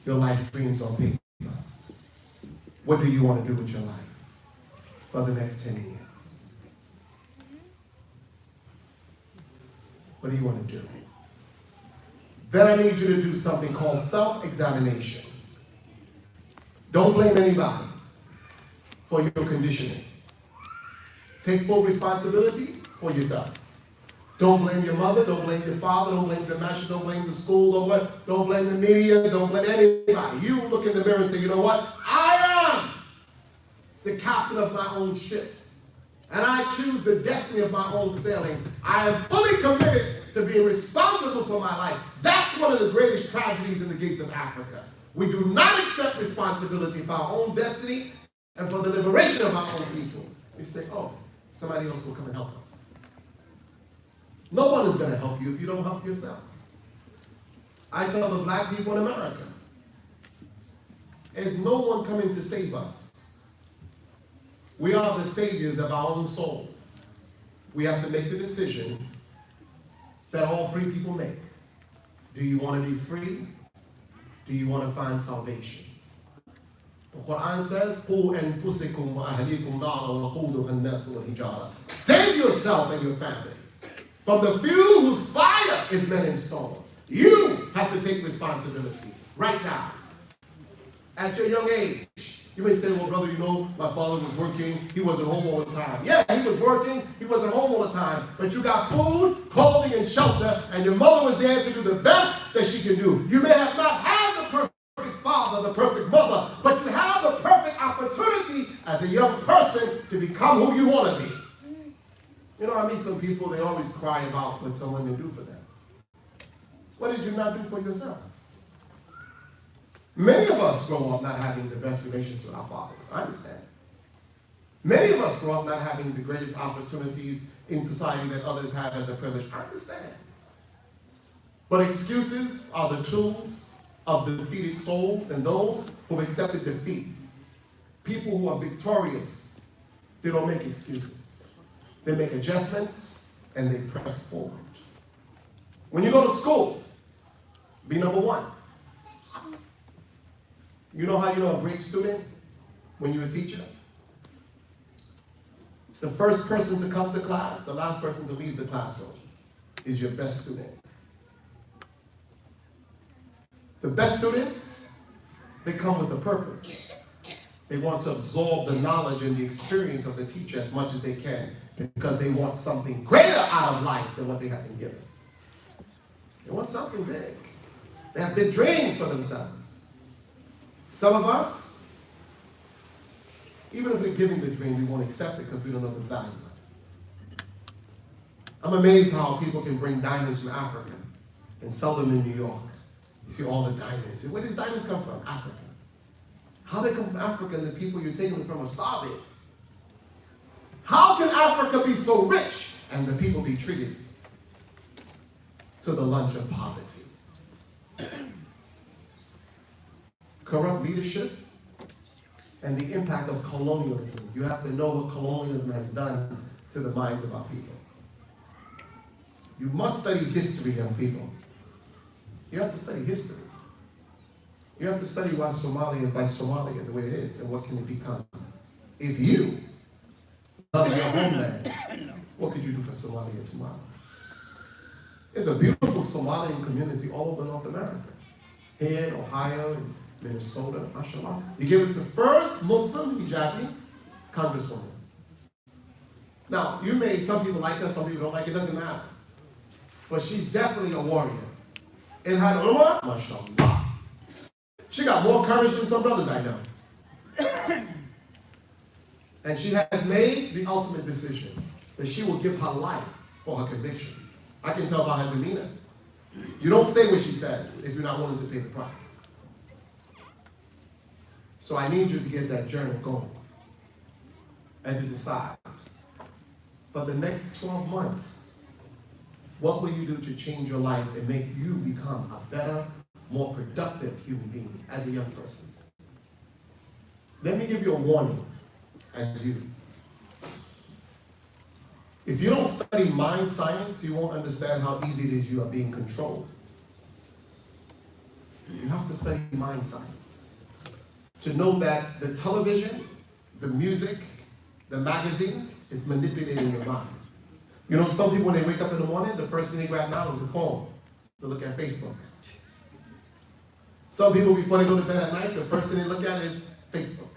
your life dreams on paper. What do you want to do with your life for the next 10 years? What do you want to do? Then I need you to do something called self-examination. Don't blame anybody for your conditioning. Take full responsibility for yourself. Don't blame your mother, don't blame your father, don't blame the master, don't blame the school, don't blame the media, don't blame anybody. You look in the mirror and say, you know what? I am the captain of my own ship. And I choose the destiny of my own sailing. I am fully committed to being responsible for my life. That's one of the greatest tragedies in the gates of Africa. We do not accept responsibility for our own destiny and for the liberation of our own people. We say, oh, somebody else will come and help us. No one is going to help you if you don't help yourself. I tell the black people in America, there's no one coming to save us. We are the saviors of our own souls. We have to make the decision that all free people make. Do you want to be free? Do you want to find salvation? The Quran says, قُوا أَنفُسِكُمْ وَأَهْلِيكُمْ نَارًا وَقُودُهَا النَّاسُ وَالْحِجَارَةُ. Save yourself and your family from the few whose fire is men and stone. You have to take responsibility right now. At your young age, you may say, well, brother, you know, my father was working. He wasn't home all the time. Yeah, he was working. He wasn't home all the time. But you got food, clothing, and shelter, and your mother was there to do the best that she can do. You may have not had the perfect father, the perfect mother, but you have the perfect opportunity as a young person to become who you want to be. You know, I meet some people, they always cry about what some women do for them. What did you not do for yourself? Many of us grow up not having the best relationship with our fathers. I understand. Many of us grow up not having the greatest opportunities in society that others have as a privilege. I understand. But excuses are the tools of defeated souls and those who have accepted defeat. People who are victorious, they don't make excuses. They make adjustments and they press forward. When you go to school, be number one. You know how you know a great student? When you're a teacher. It's the first person to come to class, the last person to leave the classroom is your best student. The best students, they come with a purpose. They want to absorb the knowledge and the experience of the teacher as much as they can because they want something greater out of life than what they have been given. They want something big. They have big dreams for themselves. Some of us, even if we're giving the dream, we won't accept it because we don't know the value of it. I'm amazed how people can bring diamonds from Africa and sell them in New York. You see all the diamonds. Where did diamonds come from? Africa. How they come from Africa and the people you're taking them from are starving? How can Africa be so rich and the people be treated to the lunch of poverty? Corrupt leadership and the impact of colonialism. You have to know what colonialism has done to the minds of our people. You must study history, young people. You have to study history. You have to study why Somalia is like Somalia, the way it is, and what can it become. If you love your homeland, what could you do for Somalia tomorrow? There's a beautiful Somalian community all over North America. Here in Ohio, and Minnesota, mashallah. They gave us the first Muslim hijabi congresswoman. Now, some people like her, some people don't like it, doesn't matter. But she's definitely a warrior. In her ummah, mashallah. She got more courage than some brothers I know. And she has made the ultimate decision that she will give her life for her convictions. I can tell by her demeanor. You don't say what she says if you're not willing to pay the price. So I need you to get that journal going and to decide for the next 12 months, what will you do to change your life and make you become a better, more productive human being as a young person? Let me give you a warning as you. If you don't study mind science, you won't understand how easy it is you are being controlled. You have to study mind science to know that the television, the music, the magazines is manipulating your mind. You know, some people when they wake up in the morning, the first thing they grab now is the phone to look at Facebook. Some people before they go to bed at night, the first thing they look at is Facebook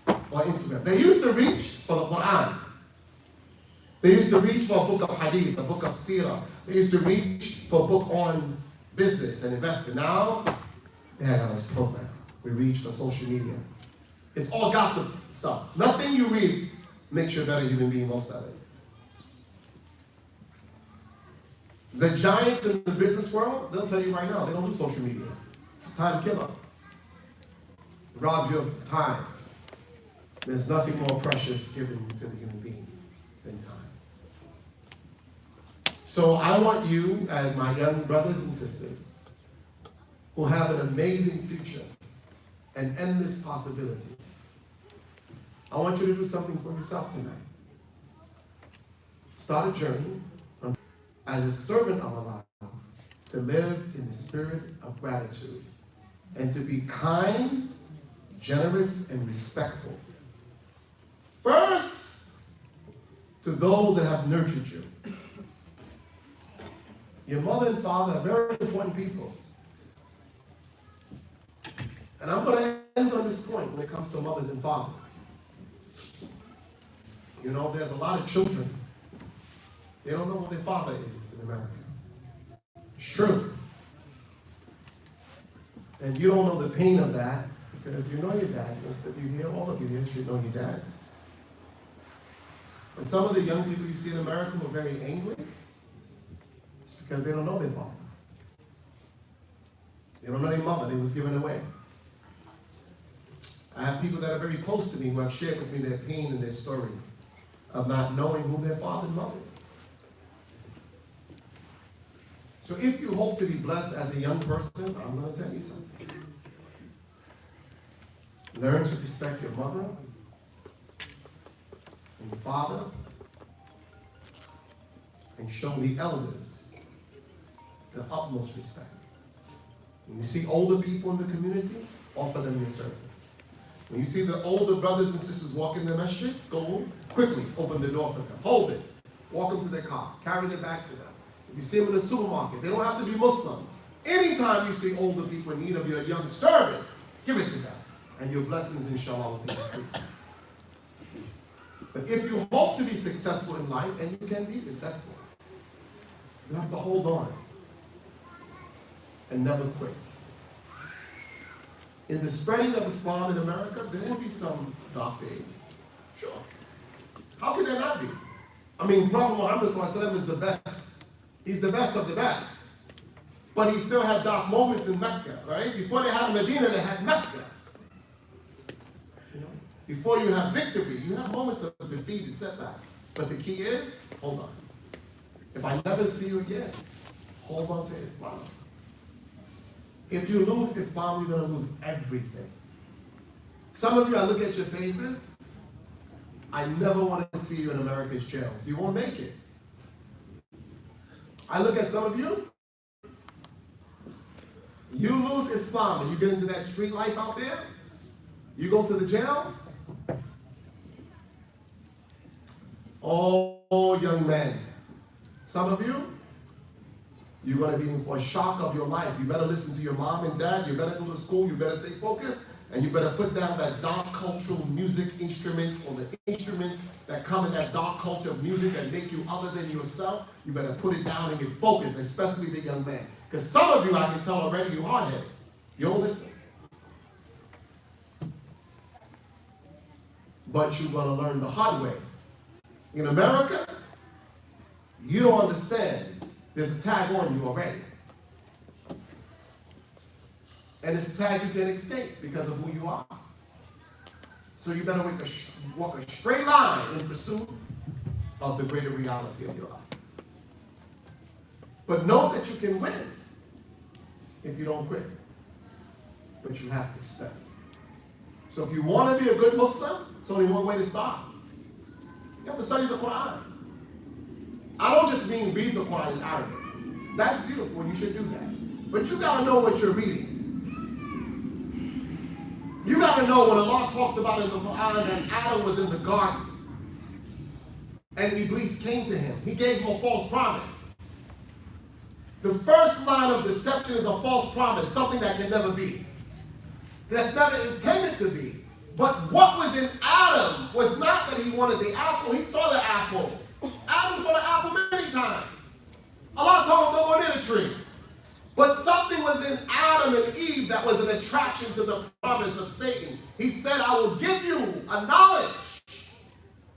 or Instagram. They used to reach for the Quran. They used to reach for a book of hadith, a book of seerah. They used to reach for a book on business and investment. Now, they have this program. We reach for social media. It's all gossip stuff. Nothing you read makes you a better human being, most of it. The giants in the business world, they'll tell you right now, they don't do social media. It's a time killer. It robs you of time. There's nothing more precious given to the human being than time. So I want you, as my young brothers and sisters, who have an amazing future, an endless possibility, I want you to do something for yourself tonight. Start a journey as a servant of Allah to live in the spirit of gratitude and to be kind, generous, and respectful. First, to those that have nurtured you. Your mother and father are very important people. And I'm going to end on this point when it comes to mothers and fathers. You know, there's a lot of children. They don't know what their father is in America. It's true. And you don't know the pain of that because you know your dad. Most of you here, all of you here should know your dads. And some of the young people you see in America who are very angry, it's because they don't know their father. They don't know their mother. They was given away. I have people that are very close to me who have shared with me their pain and their story of not knowing who their father and mother is. So if you hope to be blessed as a young person, I'm going to tell you something. Learn to respect your mother and your father, and show the elders the utmost respect. When you see older people in the community, offer them your service. When you see the older brothers and sisters walking the masjid, go quickly, open the door for them. Hold it. Walk them to their car. Carry their bags for them. If you see them in the supermarket, they don't have to be Muslim. Anytime you see older people in need of your young service, give it to them. And your blessings, inshallah, will increase. But if you hope to be successful in life, and you can be successful, you have to hold on and never quit. In the spreading of Islam in America, there will be some dark days. Sure. How could there not be? I mean, Prophet Muhammad ﷺ is the best. He's the best of the best. But he still had dark moments in Mecca, right? Before they had Medina, they had Mecca. You know? Before you have victory, you have moments of defeat and setbacks. But the key is, hold on. If I never see you again, hold on to Islam. If you lose Islam, you're going to lose everything. Some of you, I look at your faces, I never want to see you in America's jails. You won't make it. I look at some of you, you lose Islam and you get into that street life out there, you go to the jails. Oh, young men, some of you, you're going to be in for a shock of your life. You better listen to your mom and dad. You better go to school. You better stay focused. And you better put down that dark cultural music instruments, or the instruments that come in that dark culture of music that make you other than yourself. You better put it down and get focused, especially the young man. Because some of you, I can tell already, you're hard-headed. You don't listen. But you're going to learn the hard way. In America, you don't understand. There's a tag on you already. And it's a tag you can't escape because of who you are. So you better walk a straight line in pursuit of the greater reality of your life. But know that you can win if you don't quit. But you have to study. So if you want to be a good Muslim, it's only one way to start. You have to study the Quran. I don't just mean read the Quran in Arabic. That's beautiful, and you should do that. But you got to know what you're reading. You got to know when Allah talks about in the Quran that Adam was in the garden and Iblis came to him. He gave him a false promise. The first line of deception is a false promise, something that can never be. That's never intended to be. But what was in Adam was not that he wanted the apple. He saw the apple. Adam saw the apple many times. Allah told him, don't go near the tree. But something was in Adam and Eve that was an attraction to the promise of Satan. He said, I will give you a knowledge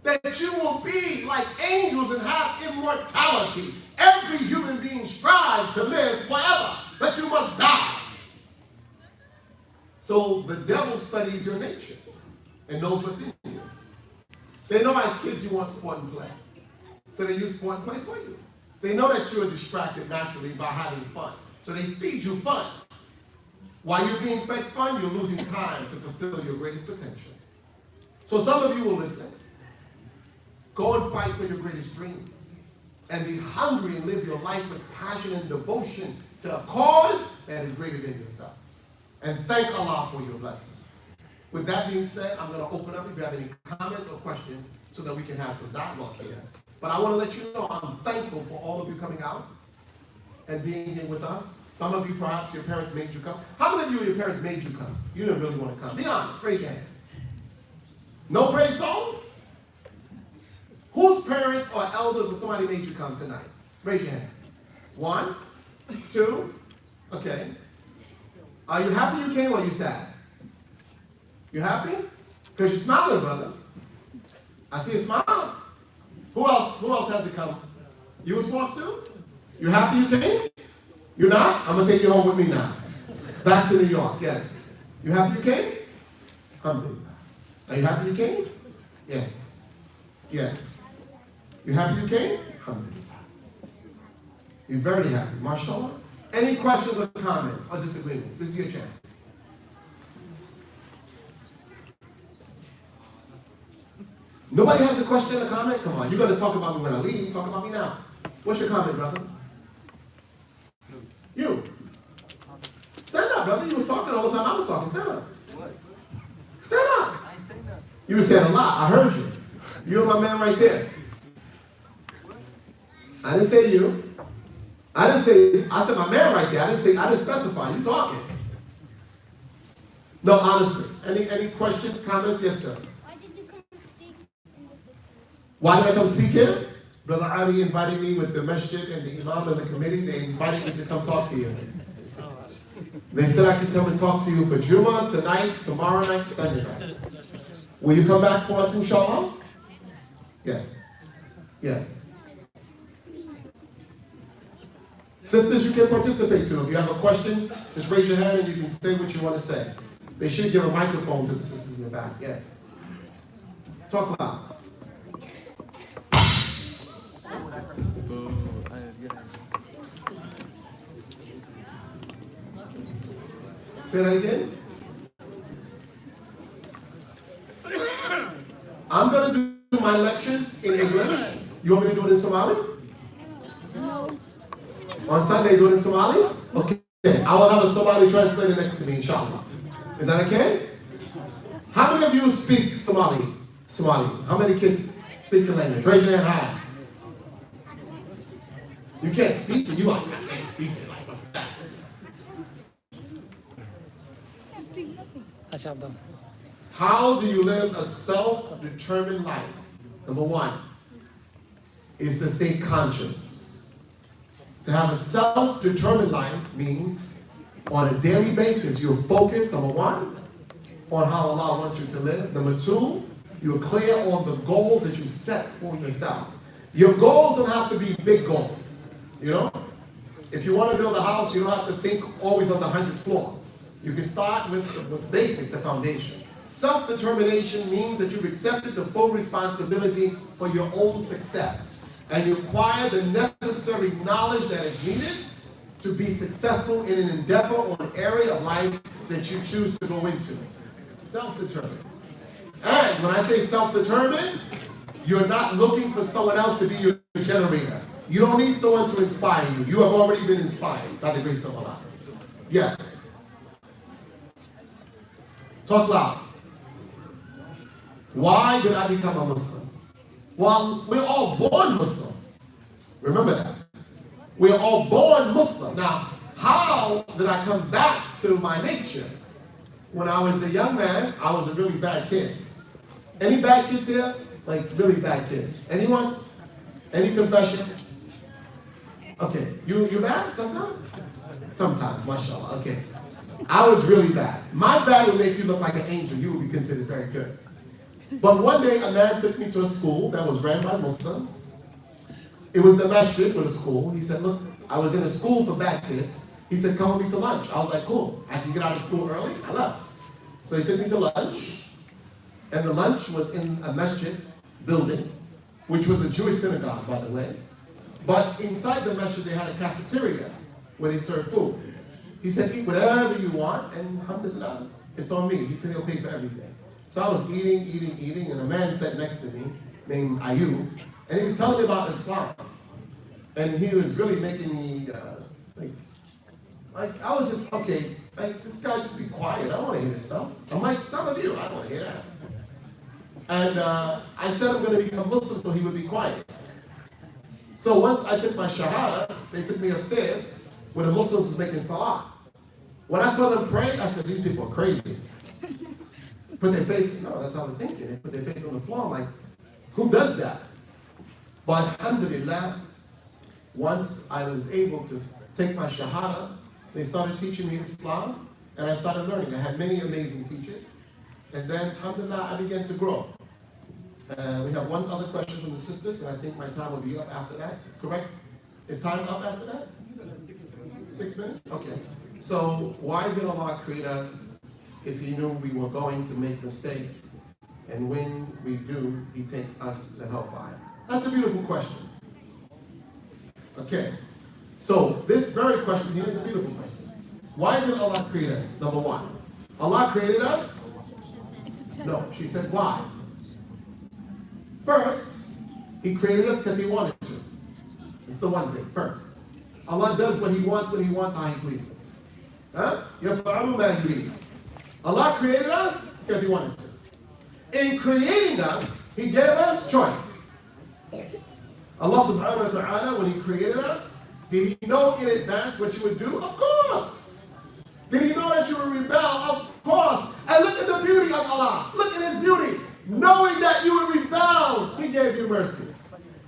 that you will be like angels and have immortality. Every human being strives to live forever, but you must die. So the devil studies your nature and knows what's in you. They know as kids you want sport and play. So they use sport and play for you. They know that you are distracted naturally by having fun. So they feed you fun. While you're being fed fun, you're losing time to fulfill your greatest potential. So some of you will listen. Go and fight for your greatest dreams. And be hungry and live your life with passion and devotion to a cause that is greater than yourself. And thank Allah for your blessings. With that being said, I'm going to open up if you have any comments or questions so that we can have some dialogue here. But I want to let you know I'm thankful for all of you coming out and being here with us. Some of you, perhaps your parents made you come. How many of you, your parents made you come? You didn't really want to come. Be honest, raise your hand. No brave souls? Whose parents or elders or somebody made you come tonight? Raise your hand. 1, 2, okay. Are you happy you came or are you sad? You happy? Because you're smiling, brother. I see a smile. Who else had to come? You was forced to? You happy you came? You're not? I'm going to take you home with me now. Back to New York, yes. You happy you came? Alhamdulillah. Are you happy you came? Yes. Yes. You happy you came? Alhamdulillah. You're very happy, mashallah. Any questions or comments or disagreements? This is your chance. Nobody has a question or comment? Come on, you're going to talk about me when I leave. Talk about me now. What's your comment, brother? You. Stand up, brother. You was talking all the time. I was talking. Stand up. Stand up. You were saying a lot. I heard you. You're my man right there. I didn't say you. I said my man right there. I didn't specify. You talking. No, honestly. Any questions, comments? Yes, sir. Why did you come speak in the business? Why did I come speak here? Brother Ali invited me with the masjid and the imam and the committee. They invited me to come talk to you. They said I could come and talk to you for Jummah, tonight, tomorrow night, Sunday night. Will you come back for us, inshallah? Yes. Yes. Sisters, you can participate too. If you have a question, just raise your hand and you can say what you want to say. They should give a microphone to the sisters in the back. Yes. Talk loud. Say that again. I'm going to do my lectures in English. You want me to do it in Somali? No. On Sunday, do it in Somali? Okay. I will have a Somali translator next to me, inshallah. Is that okay? How many of you speak Somali? How many kids speak the language? Raise your hand high. You can't speak it. I can't speak it. Like, what's that? How do you live a self-determined life? Number one is to stay conscious. To have a self-determined life means on a daily basis you're focused, number one, on how Allah wants you to live. Number two, you're clear on the goals that you set for yourself. Your goals don't have to be big goals, you know? If you want to build a house, you don't have to think always on the 100th floor. You can start with what's basic, the foundation. Self-determination means that you've accepted the full responsibility for your own success and you acquire the necessary knowledge that is needed to be successful in an endeavor or an area of life that you choose to go into. Self-determined. And when I say self-determined, you're not looking for someone else to be your generator. You don't need someone to inspire you. You have already been inspired by the grace of Allah. Yes. Talk loud. Why did I become a Muslim? Well, we're all born Muslim. Remember that. We're all born Muslim. Now, how did I come back to my nature? When I was a young man, I was a really bad kid. Any bad kids here? Like really bad kids. Anyone? Any confession? Okay, you bad sometimes? Sometimes, mashallah, okay. I was really bad. My bad would make you look like an angel. You would be considered very good. But one day a man took me to a school that was ran by Muslims. It was the masjid with a school. He said, look, I was in a school for bad kids. He said, come with me to lunch. I was like, cool. I can get out of school early. I left. So he took me to lunch. And the lunch was in a masjid building, which was a Jewish synagogue, by the way. But inside the masjid, they had a cafeteria where they served food. He said, eat whatever you want, and alhamdulillah, it's on me. He said he'll pay for everything. So I was eating, and a man sat next to me named Ayub, and he was telling me about Islam. And he was really making me, like I was just, okay, like this guy just be quiet. I don't want to hear this stuff. I'm like, some of you, I don't want to hear that. And I said I'm going to become Muslim so he would be quiet. So once I took my shahada, they took me upstairs where the Muslims was making salah. When I saw them pray, I said, these people are crazy. Put their face, no, that's how I was thinking. They put their face on the floor. I'm like, who does that? But alhamdulillah, once I was able to take my shahada, they started teaching me Islam, and I started learning. I had many amazing teachers. And then, alhamdulillah, I began to grow. We have one other question from the sisters, and I think my time will be up after that. Correct? Is time up after that? 6 minutes? Okay. So why did Allah create us if He knew we were going to make mistakes? And when we do, He takes us to hellfire. That's a beautiful question. Okay. So this very question here is a beautiful question. Why did Allah create us? Number one. Allah created us? No. She said why? First, He created us because He wanted to. It's the one thing. First. Allah does what He wants when He wants, how He pleases. Huh? Allah created us because He wanted to. In creating us, He gave us choice. Allah subhanahu wa ta'ala, when He created us, did He know in advance what you would do? Of course. Did He know that you would rebel? Of course. And look at the beauty of Allah. Look at His beauty. Knowing that you would rebel, He gave you mercy.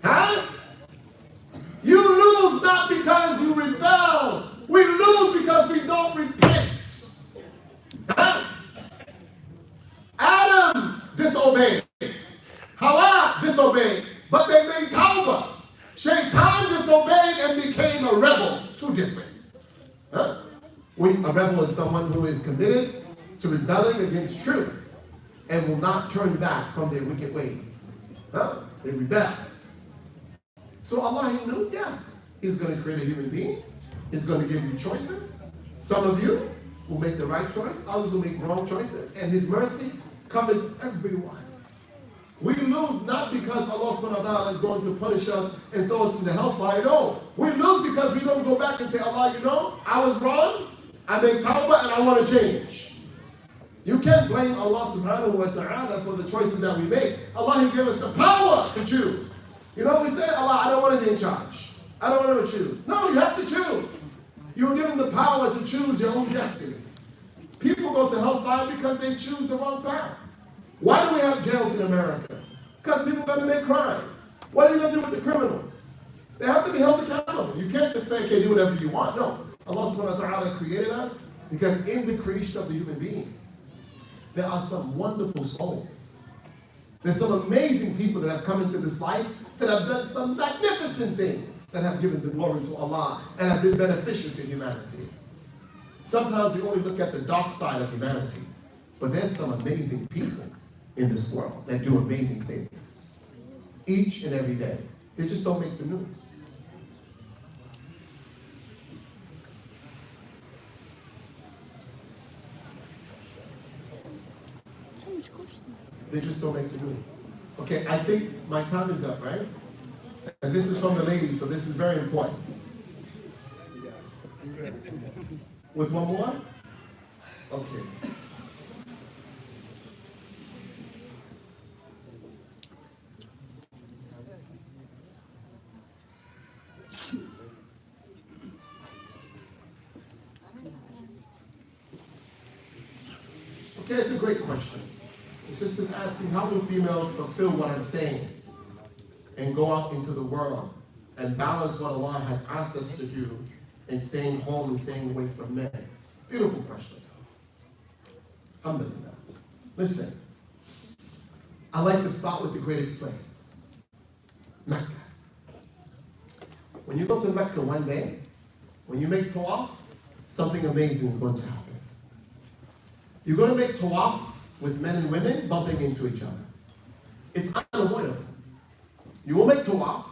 Huh? You lose not because you rebel. We lose because we don't repent. Huh? Adam disobeyed. Hawa disobeyed. But they made tawbah. Shaitan disobeyed and became a rebel. Two different. Huh? When a rebel is someone who is committed to rebelling against truth and will not turn back from their wicked ways. Huh? They rebel. So Allah, He knew, yes, He's going to create a human being. He's going to give you choices. Some of you will make the right choice. Others will make wrong choices. And His mercy covers everyone. We lose not because Allah subhanahu wa ta'ala is going to punish us and throw us in the hellfire. No. We lose because we don't go back and say, Allah, you know, I was wrong. I made tawbah and I want to change. You can't blame Allah subhanahu wa ta'ala for the choices that we make. Allah, He gave us the power to choose. You know, we say, Allah, I don't want to be in charge. I don't want to choose. No, you have to choose. You were given the power to choose your own destiny. People go to hellfire because they choose the wrong path. Why do we have jails in America? Because people are going to make crime. What are you going to do with the criminals? They have to be held accountable. You can't just say, okay, do whatever you want. No. Allah subhanahu wa ta'ala created us because in the creation of the human being, there are some wonderful souls. There's some amazing people that have come into this life that have done some magnificent things that have given the glory to Allah and have been beneficial to humanity. Sometimes we only look at the dark side of humanity, but there's some amazing people in this world that do amazing things each and every day. They just don't make the news. They just don't make the news. Okay, I think my time is up, right? And this is from the lady, so this is very important. With one more? Okay. Okay, it's a great question. The sister's asking, how do females fulfill what I'm saying and go out into the world and balance what Allah has asked us to do and staying home and staying away from men? Beautiful question. Alhamdulillah. Listen, I like to start with the greatest place, Mecca. When you go to Mecca one day, when you make tawaf, something amazing is going to happen. You're going to make tawaf with men and women bumping into each other. It's unavoidable. You will make tawaf,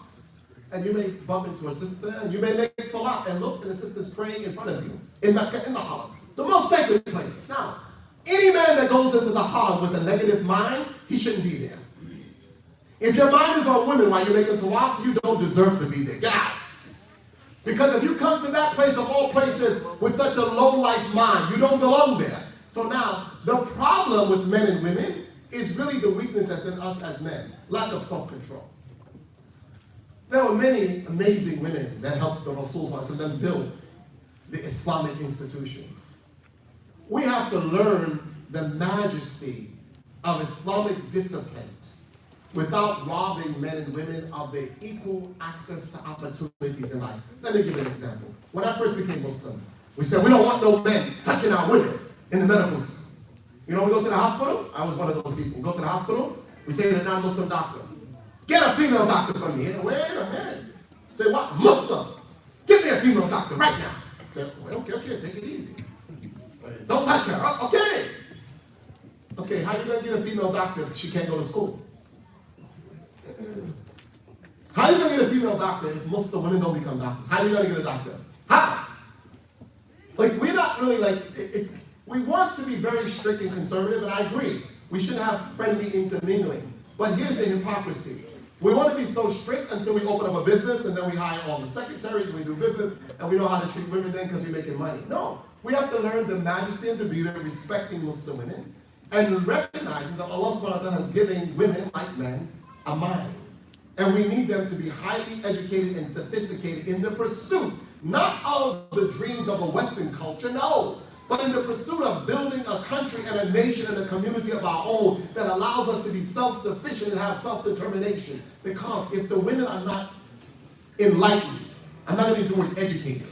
and you may bump into a sister, and you may make salat and look, and the sister's praying in front of you, in Mecca, in the Haram, the most sacred place. Now, any man that goes into the Haram with a negative mind, he shouldn't be there. If your mind is on women while you're making tawaf, you don't deserve to be there. Get out. Because if you come to that place of all places with such a low-life mind, you don't belong there. So now, the problem with men and women is really the weakness that's in us as men, lack of self-control. There were many amazing women that helped the Rasul build the Islamic institutions. We have to learn the majesty of Islamic discipline without robbing men and women of their equal access to opportunities in life. Let me give you an example. When I first became Muslim, we said we don't want no men touching our women in the medical. You know, we go to the hospital. I was one of those people. We go to the hospital. We say to the non-Muslim doctor, get a female doctor for me. Wait a minute. Say, what? Muslim. Get me a female doctor right now. Say, well, okay, take it easy. Don't touch her. Oh, okay. Okay, how you going to get a female doctor if she can't go to school? How you going to get a female doctor if Muslim women don't become doctors? How you going to get a doctor? How? Like, we're not really like, we want to be very strict and conservative, and I agree. We shouldn't have friendly intermingling. But here's the hypocrisy. We want to be so strict until we open up a business, and then we hire all the secretaries, we do business, and we know how to treat women then because we're making money. No. We have to learn the majesty and the beauty of respecting Muslim women and recognizing that Allah subhanahu wa ta'ala has given women, like men, a mind. And we need them to be highly educated and sophisticated in the pursuit, not of the dreams of a Western culture, no, but in the pursuit of building a country and a nation and a community of our own that allows us to be self-sufficient and have self-determination. Because if the women are not enlightened, I'm not going to use the word educated,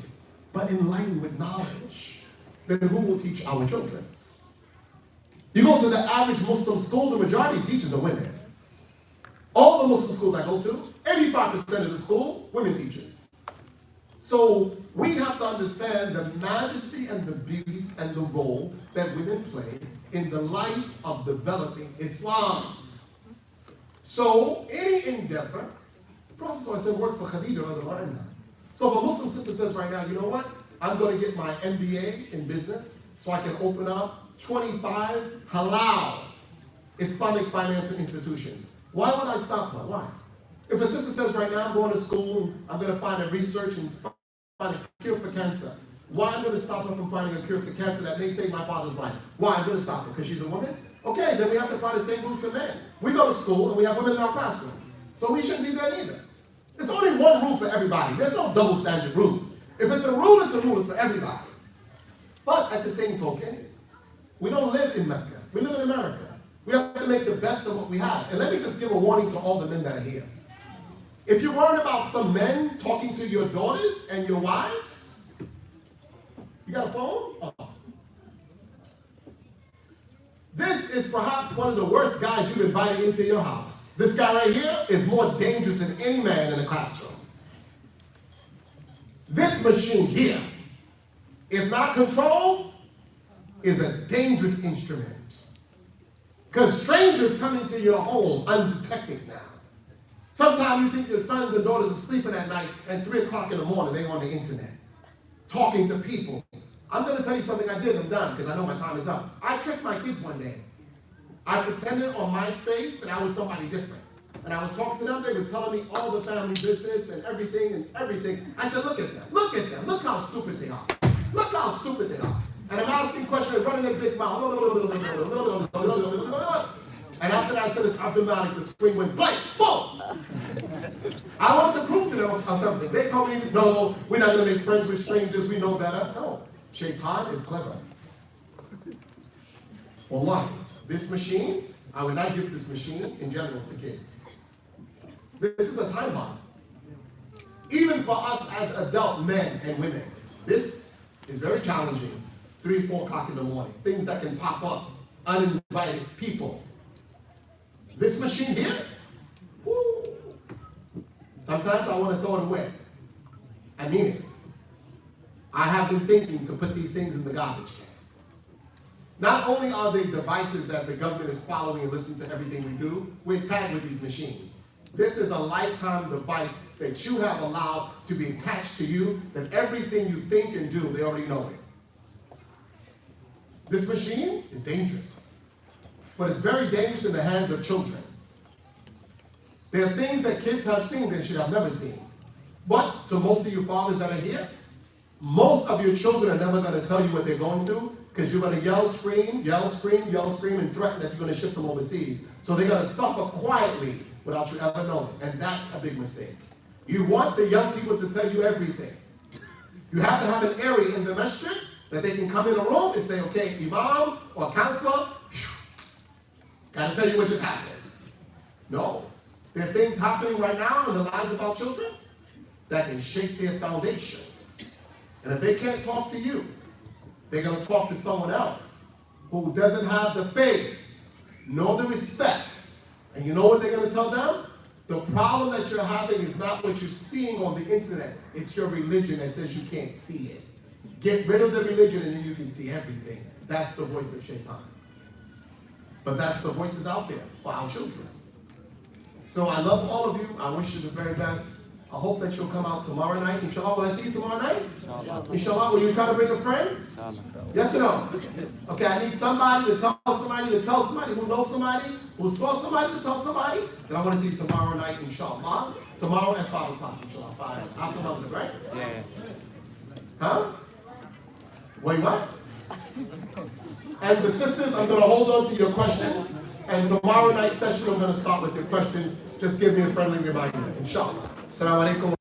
but enlightened with knowledge, then who will teach our children? You go to the average Muslim school, the majority of teachers are women. All the Muslim schools I go to, 85% of the school, women teachers. So we have to understand the majesty and the beauty and the role that women play in the life of developing Islam. So any endeavor, the Prophet said, work for Khadija or the Marina. So if a Muslim sister says right now, you know what? I'm going to get my MBA in business so I can open up 25 halal Islamic financial institutions. Why would I stop her? Why? If a sister says right now I'm going to school, I'm going to find a research and find a cure for cancer. Why am I going to stop her from finding a cure to cancer that may save my father's life? Why am I going to stop her? Because she's a woman? Okay, then we have to apply the same rules for men. We go to school and we have women in our classroom. So we shouldn't be there neither. There's only one rule for everybody. There's no double standard rules. If it's a rule, it's a rule. It's for everybody. But at the same token, we don't live in Mecca. We live in America. We have to make the best of what we have. And let me just give a warning to all the men that are here. If you're worried about some men talking to your daughters and your wives, you got a phone? Oh. This is perhaps one of the worst guys you've invited into your house. This guy right here is more dangerous than any man in the classroom. This machine here, if not controlled, is a dangerous instrument. Because strangers come into your home undetected now. Sometimes you think your sons and daughters are sleeping at night and 3 o'clock in the morning they're on the internet, talking to people. I'm going to tell you something I did. I'm done because I know my time is up. I tricked my kids one day. I pretended on MySpace that I was somebody different. And I was talking to them. They were telling me all the family business and everything. I said, look at them. Look how stupid they are. Look how stupid they are. And I'm asking questions, running their big mouth. And after that, I said it's automatic. The screen went blank. Boom! I wanted to prove to them of something. They told me, no, we're not going to make friends with strangers. We know better. No. Shaitan is clever. Wallahi, this machine, I would not give this machine in general to kids. This is a time bomb. Even for us as adult men and women, this is very challenging. 3, 4 o'clock in the morning. Things that can pop up. Uninvited people. This machine here, woo. Sometimes I want to throw it away. I mean it. I have been thinking to put these things in the garbage can. Not only are they devices that the government is following and listening to everything we do, we're tagged with these machines. This is a lifetime device that you have allowed to be attached to you, that everything you think and do, they already know it. This machine is dangerous, but it's very dangerous in the hands of children. There are things that kids have seen they should have never seen. But to most of you fathers that are here, most of your children are never going to tell you what they're going through because you're going to yell, scream, and threaten that you're going to ship them overseas. So they're going to suffer quietly without you ever knowing, and that's a big mistake. You want the young people to tell you everything. You have to have an area in the masjid that they can come in a room and say, okay, imam or counselor, got to tell you what just happened. No. There are things happening right now in the lives of our children that can shake their foundation. And if they can't talk to you, they're going to talk to someone else who doesn't have the faith, nor the respect, And you know what they're going to tell them? The problem that you're having is not what you're seeing on the internet. It's your religion that says you can't see it. Get rid of the religion and then you can see everything. That's the voice of Shaitan. But that's the voices out there for our children. So I love all of you. I wish you the very best. I hope that you'll come out tomorrow night. Inshallah, will I see you tomorrow night? Inshallah, will you try to bring a friend? Yes or no? Okay, I need somebody to tell somebody who knows somebody, who saw somebody to tell somebody. Then I want to see you tomorrow night, inshallah. Tomorrow at 5 o'clock, inshallah. 5 after Maghrib, right? Yeah. Huh? Wait, what? And the sisters, I'm going to hold on to your questions. And tomorrow night's session, I'm going to start with your questions. Just give me a friendly reminder, inshallah. Assalamu alaikum.